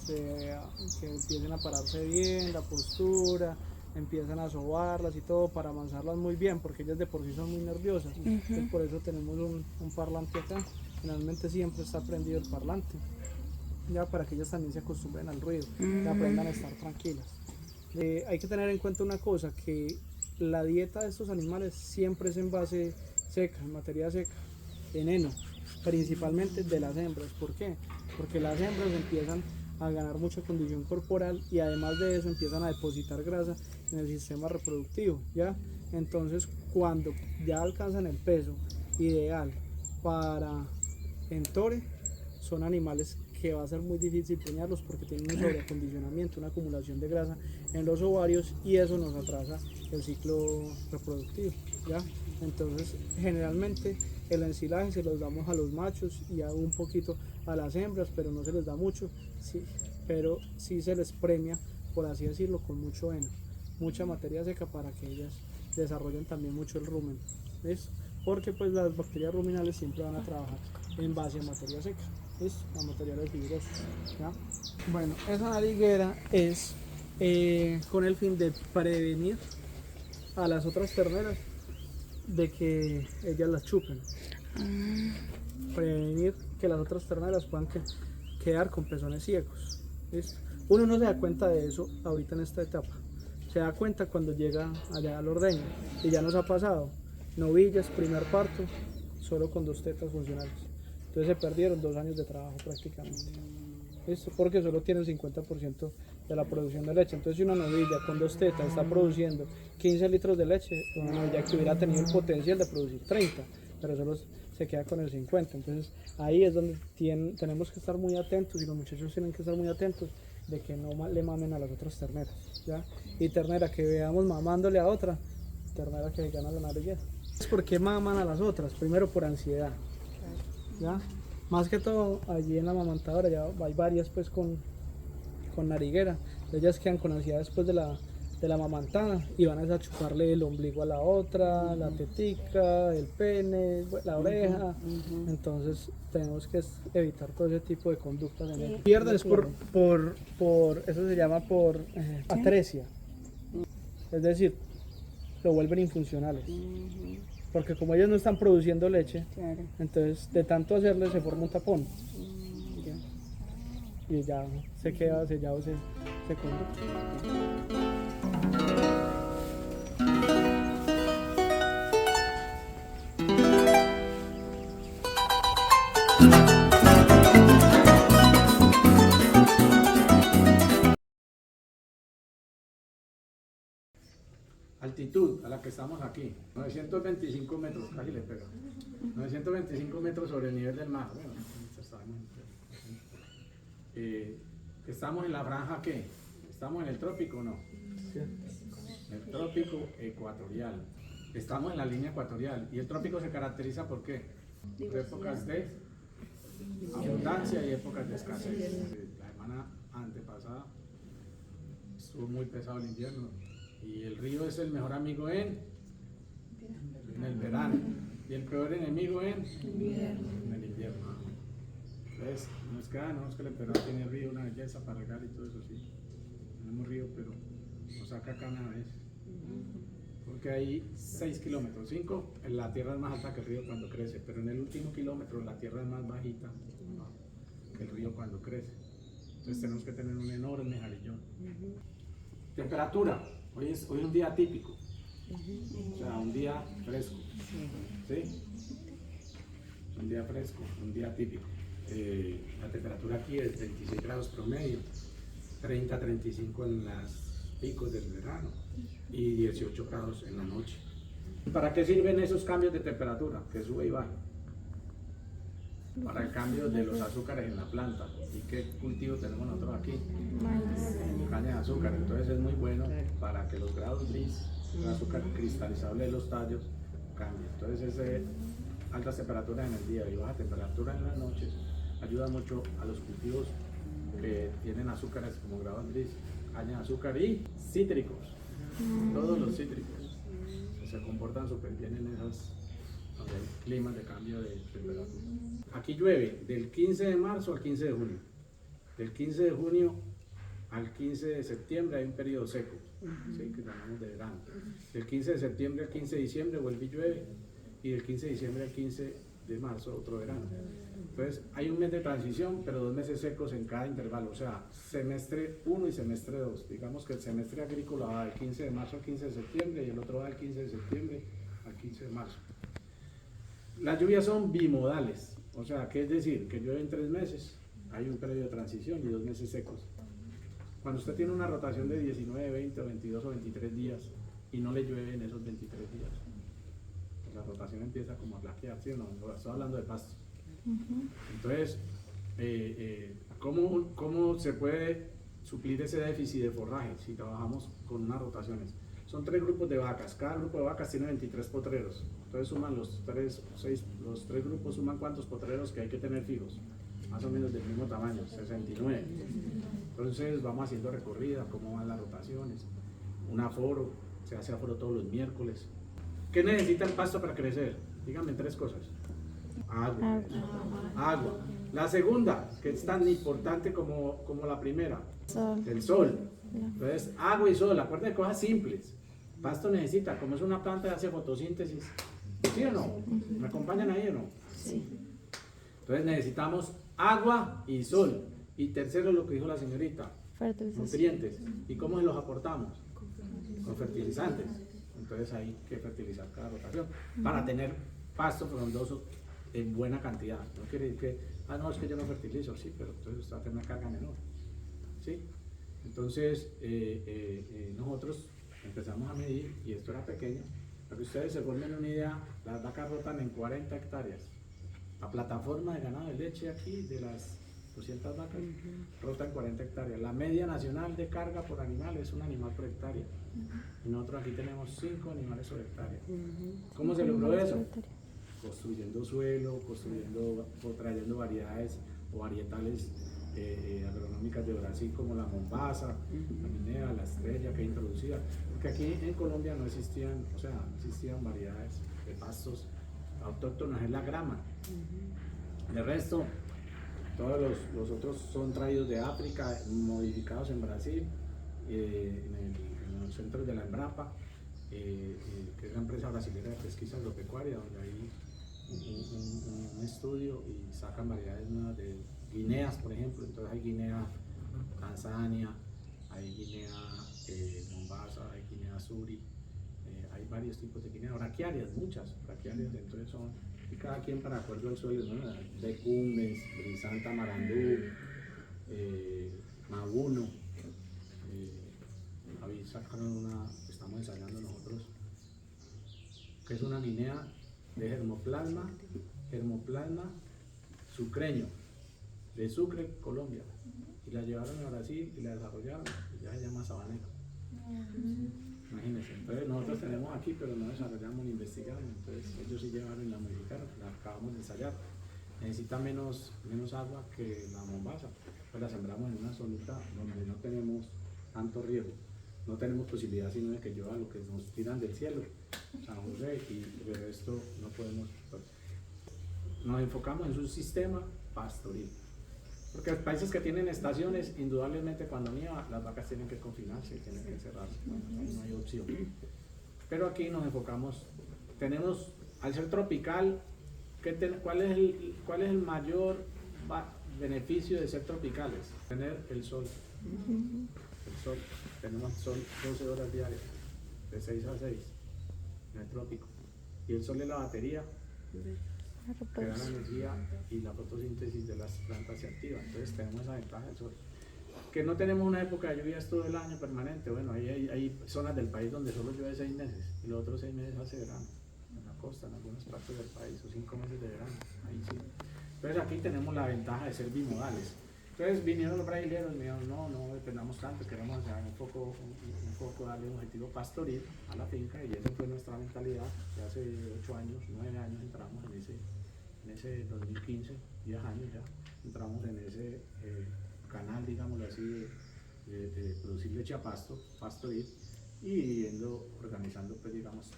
que empiecen a pararse bien, la postura, empiezan a sobarlas y todo para avanzarlas muy bien, porque ellas de por sí son muy nerviosas. Entonces por eso tenemos un parlante acá. Generalmente siempre está prendido el parlante, ya, para que ellas también se acostumbren al ruido y aprendan a estar tranquilas. Hay que tener en cuenta una cosa, que la dieta de estos animales siempre es en base seca, en materia seca, en heno, principalmente de las hembras. ¿Por qué? Porque las hembras empiezan a ganar mucha condición corporal y además de eso empiezan a depositar grasa en el sistema reproductivo, ¿ya? Entonces cuando ya alcanzan el peso ideal para entore, son animales que va a ser muy difícil preñarlos porque tienen un sobreacondicionamiento, una acumulación de grasa en los ovarios y eso nos atrasa el ciclo reproductivo, ¿ya? Entonces generalmente el ensilaje se los damos a los machos y a un poquito a las hembras, pero no se les da mucho, sí, pero sí se les premia, por así decirlo, con mucho heno, mucha materia seca para que ellas desarrollen también mucho el rumen, ¿ves? Porque pues las bacterias ruminales siempre van a trabajar en base a materia seca, ¿ves? A materiales fibrosos, ¿ya? Bueno, esa nariguera es con el fin de prevenir a las otras terneras de que ellas las chupen, prevenir que las otras terneras puedan quedar con pezones ciegos, ¿listo? Uno no se da cuenta de eso ahorita en esta etapa, se da cuenta cuando llega allá al ordeño y ya nos ha pasado novillas, primer parto, solo con 2 tetas funcionales, entonces se perdieron 2 años de trabajo prácticamente, ¿listo? Porque solo tiene el 50% de la producción de leche. Entonces si una novilla con 2 tetas está produciendo 15 litros de leche, una novilla que hubiera tenido el potencial de producir 30, pero solo se queda con el 50. Entonces ahí es donde tenemos que estar muy atentos y los muchachos tienen que estar muy atentos de que no le mamen a las otras terneras, ¿ya? Y ternera que veamos mamándole a otra, ternera que gana la nariguera. ¿Por qué maman a las otras? Primero por ansiedad, ¿ya? Más que todo allí en la amamantadora ya hay varias pues con nariguera, ellas quedan con ansiedad después de de la mamantada y van a chuparle el ombligo a la otra, la tetica, el pene, la oreja. Entonces tenemos que evitar todo ese tipo de conductas en ellos. Pierden es por eso se llama por atresia. Es decir, lo vuelven infuncionales. Porque como ellos no están produciendo leche, Claro. entonces de tanto hacerle se forma un tapón Ya. y ya se queda sellado ese conducto. Altitud a la que estamos aquí, 925 metros, casi le pego. 925 metros sobre el nivel del mar. Bueno, estamos en la franja ¿qué? ¿Estamos en el trópico o no? En el trópico ecuatorial. Estamos en la línea ecuatorial. ¿Y el trópico se caracteriza por qué? Por épocas de abundancia y épocas de escasez. La semana antepasada estuvo muy pesado el invierno. Y el río es el mejor amigo en el verano. Y el peor enemigo en el invierno. Entonces, no es que el emperador tiene río, una belleza para regar y todo eso, sí. Tenemos río, pero nos saca cada vez. Porque hay 6 kilómetros, 5, la tierra es más alta que el río cuando crece, pero en el último kilómetro la tierra es más bajita, ¿no?, que el río cuando crece. Entonces tenemos que tener un enorme jarillón. Temperatura. Hoy es un día típico, o sea, un día fresco, ¿sí? Un día fresco, un día típico. La temperatura aquí es 26 grados promedio, 30 a 35 en los picos del verano y 18 grados en la noche. ¿Para qué sirven esos cambios de temperatura? Que sube y baja. Para el cambio de los azúcares en la planta. ¿Y qué cultivo tenemos nosotros aquí? Caña de azúcar. Entonces es muy bueno para que los grados gris, el azúcar cristalizable de los tallos, cambien. Entonces altas temperaturas en el día y baja temperatura en las noches ayuda mucho a los cultivos que tienen azúcares como grados gris, caña de azúcar y cítricos. Todos los cítricos se comportan súper bien en esos donde hay climas de cambio de temperatura. Aquí llueve del 15 de marzo al 15 de junio. Del 15 de junio al 15 de septiembre hay un periodo seco, ¿sí?, que llamamos de verano. Del 15 de septiembre al 15 de diciembre vuelve y llueve, y del 15 de diciembre al 15 de marzo otro verano. Entonces hay un mes de transición, pero 2 meses secos en cada intervalo, o sea, semestre 1 y semestre 2. Digamos que el semestre agrícola va del 15 de marzo al 15 de septiembre y el otro va del 15 de septiembre al 15 de marzo. Las lluvias son bimodales, o sea, ¿qué es decir? Que llueve en 3 meses, hay un periodo de transición y 2 meses secos. Cuando usted tiene una rotación de 19, 20, 22 o 23 días y no le llueve en esos 23 días, pues la rotación empieza como a flaquear, ¿sí o no? Estoy hablando de pastos. Entonces, ¿cómo se puede suplir ese déficit de forraje si trabajamos con unas rotaciones? Son 3 grupos de vacas, cada grupo de vacas tiene 23 potreros. Entonces suman los 3 grupos, suman cuántos potreros que hay que tener fijos, más o menos del mismo tamaño, 69. Entonces vamos haciendo recorrida, cómo van las rotaciones, un aforo, se hace aforo todos los miércoles. ¿Qué necesita el pasto para crecer? Díganme 3 cosas. Agua. La segunda, que es tan importante como la primera, el sol. Entonces, agua y sol, acuérdense de cosas simples. Pasto necesita, como es una planta que hace fotosíntesis, ¿sí o no? ¿Me acompañan ahí o no? Sí. Entonces necesitamos agua y sol. Y tercero, lo que dijo la señorita, nutrientes. ¿Y cómo se los aportamos? Con fertilizantes. Entonces hay que fertilizar cada rotación para tener pasto frondoso en buena cantidad. No quiere decir que, no, es que yo no fertilizo, sí, pero entonces usted va a tener una carga menor. ¿Sí? Entonces, nosotros empezamos a medir, y esto era pequeño, para que ustedes se formen una idea, las vacas rotan en 40 hectáreas. La plataforma de ganado de leche aquí, de las 200 vacas, rota en 40 hectáreas. La media nacional de carga por animal es un animal por hectárea. Y nosotros aquí tenemos 5 animales por hectárea. ¿Cómo se logró eso? Construyendo suelo, trayendo variedades o varietales agronómicas de Brasil como la Mombasa, la Minea, la Estrella, que es introducida, porque aquí en Colombia no existían, o sea, no existían variedades de pastos autóctonas, es la grama. De resto, todos los otros son traídos de África, modificados en Brasil, en los centros de la Embrapa, que es la empresa brasileña de pesquisa agropecuaria, donde hay un estudio y sacan variedades nuevas de guineas, por ejemplo. Entonces hay guinea Tanzania, hay guinea Mombasa, hay guinea Suri, hay varios tipos de guinea, braquiarias, muchas braquiarias, entonces son, y cada quien para acuerdo al suelo, ¿no? De Cumbres, Brisanta, Marandú, Maguno, ahí sacaron una, estamos ensayando nosotros, que es una guinea de germoplasma sucreño, de Sucre, Colombia, y la llevaron a Brasil y la desarrollaron, y ya se llama sabanero. Imagínense, entonces nosotros tenemos aquí, pero no desarrollamos ni investigamos, entonces ellos sí llevaron y la modificaron, la acabamos de ensayar. Necesita menos agua que la Mombasa, pues la sembramos en una zonita donde no tenemos tanto riego, no tenemos posibilidad sino de que llueva lo que nos tiran del cielo, San José, y de resto no podemos. Nos enfocamos en un sistema pastoril, porque los países que tienen estaciones, indudablemente cuando nieva las vacas tienen que confinarse, tienen que encerrarse, no hay opción. Pero aquí nos enfocamos, tenemos, al ser tropical, ¿cuál es el mayor beneficio de ser tropicales? Tener el sol. El sol, tenemos sol 12 horas diarias, de 6 a 6, en el trópico. Y el sol es la batería que da la energía, y la fotosíntesis de las plantas se activa. Entonces tenemos esa ventaja del sol. Que no tenemos una época de lluvias todo el año permanente. Bueno, hay zonas del país donde solo llueve 6 meses y los otros 6 meses hace verano. En la costa, en algunas partes del país, o 5 meses de verano. Ahí sí. Entonces aquí tenemos la ventaja de ser bimodales. Entonces vinieron los brasileños y me dijeron, no dependamos tanto, queremos hacer un poco darle un objetivo pastoril a la finca, y esa fue nuestra mentalidad. Ya hace 8 años, 9 años entramos en ese 2015, 10 años ya, entramos en ese canal, digámoslo así, de producir leche a pasto, pastoril, y organizando, pues digamos,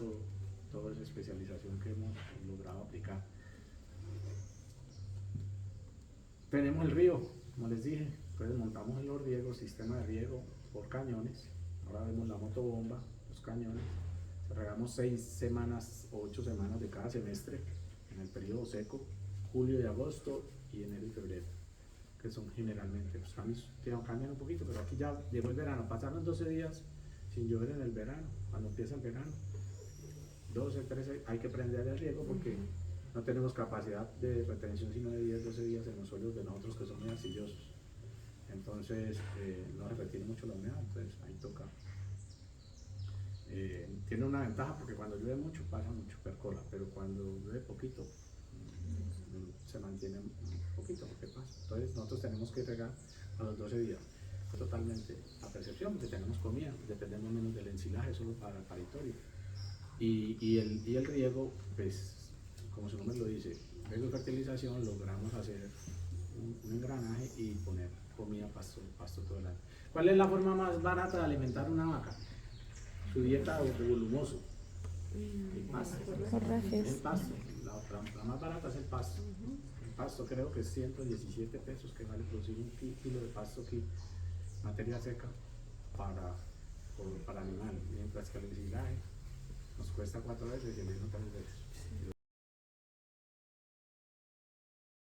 toda esa especialización que hemos logrado aplicar. Tenemos el río, como les dije, entonces montamos los riegos, sistema de riego por cañones. Ahora vemos la motobomba, los cañones. Regamos 6 semanas o 8 semanas de cada semestre en el periodo seco, julio y agosto, y enero y febrero, que son generalmente los cambios. Cambian un poquito, pero aquí ya llegó el verano. Pasaron 12 días sin llover en el verano. Cuando empieza el verano, 12, 13, hay que prender el riego porque no tenemos capacidad de retención sino de 10, 12 días en los suelos de nosotros, que son muy arcillosos. Entonces no se retiene mucho la humedad, entonces ahí toca. Tiene una ventaja porque cuando llueve mucho pasa mucho, percola, pero cuando llueve poquito se mantiene un poquito porque pasa. Entonces nosotros tenemos que regar a los 12 días. Totalmente la percepción, porque tenemos comida, dependemos menos del ensilaje solo para el paritorio. Y el riego, pues, como su nombre lo dice, riego y fertilización, logramos hacer un engranaje y poner comida, pasto todo el año. ¿Cuál es la forma más barata de alimentar una vaca? Su dieta de volumoso. El pasto. El pasto. La más barata es el pasto. El pasto creo que es 117 pesos que vale producir un kilo de pasto aquí, materia seca para animal, mientras que el ensilaje nos cuesta 4 veces y el mismo 3 veces.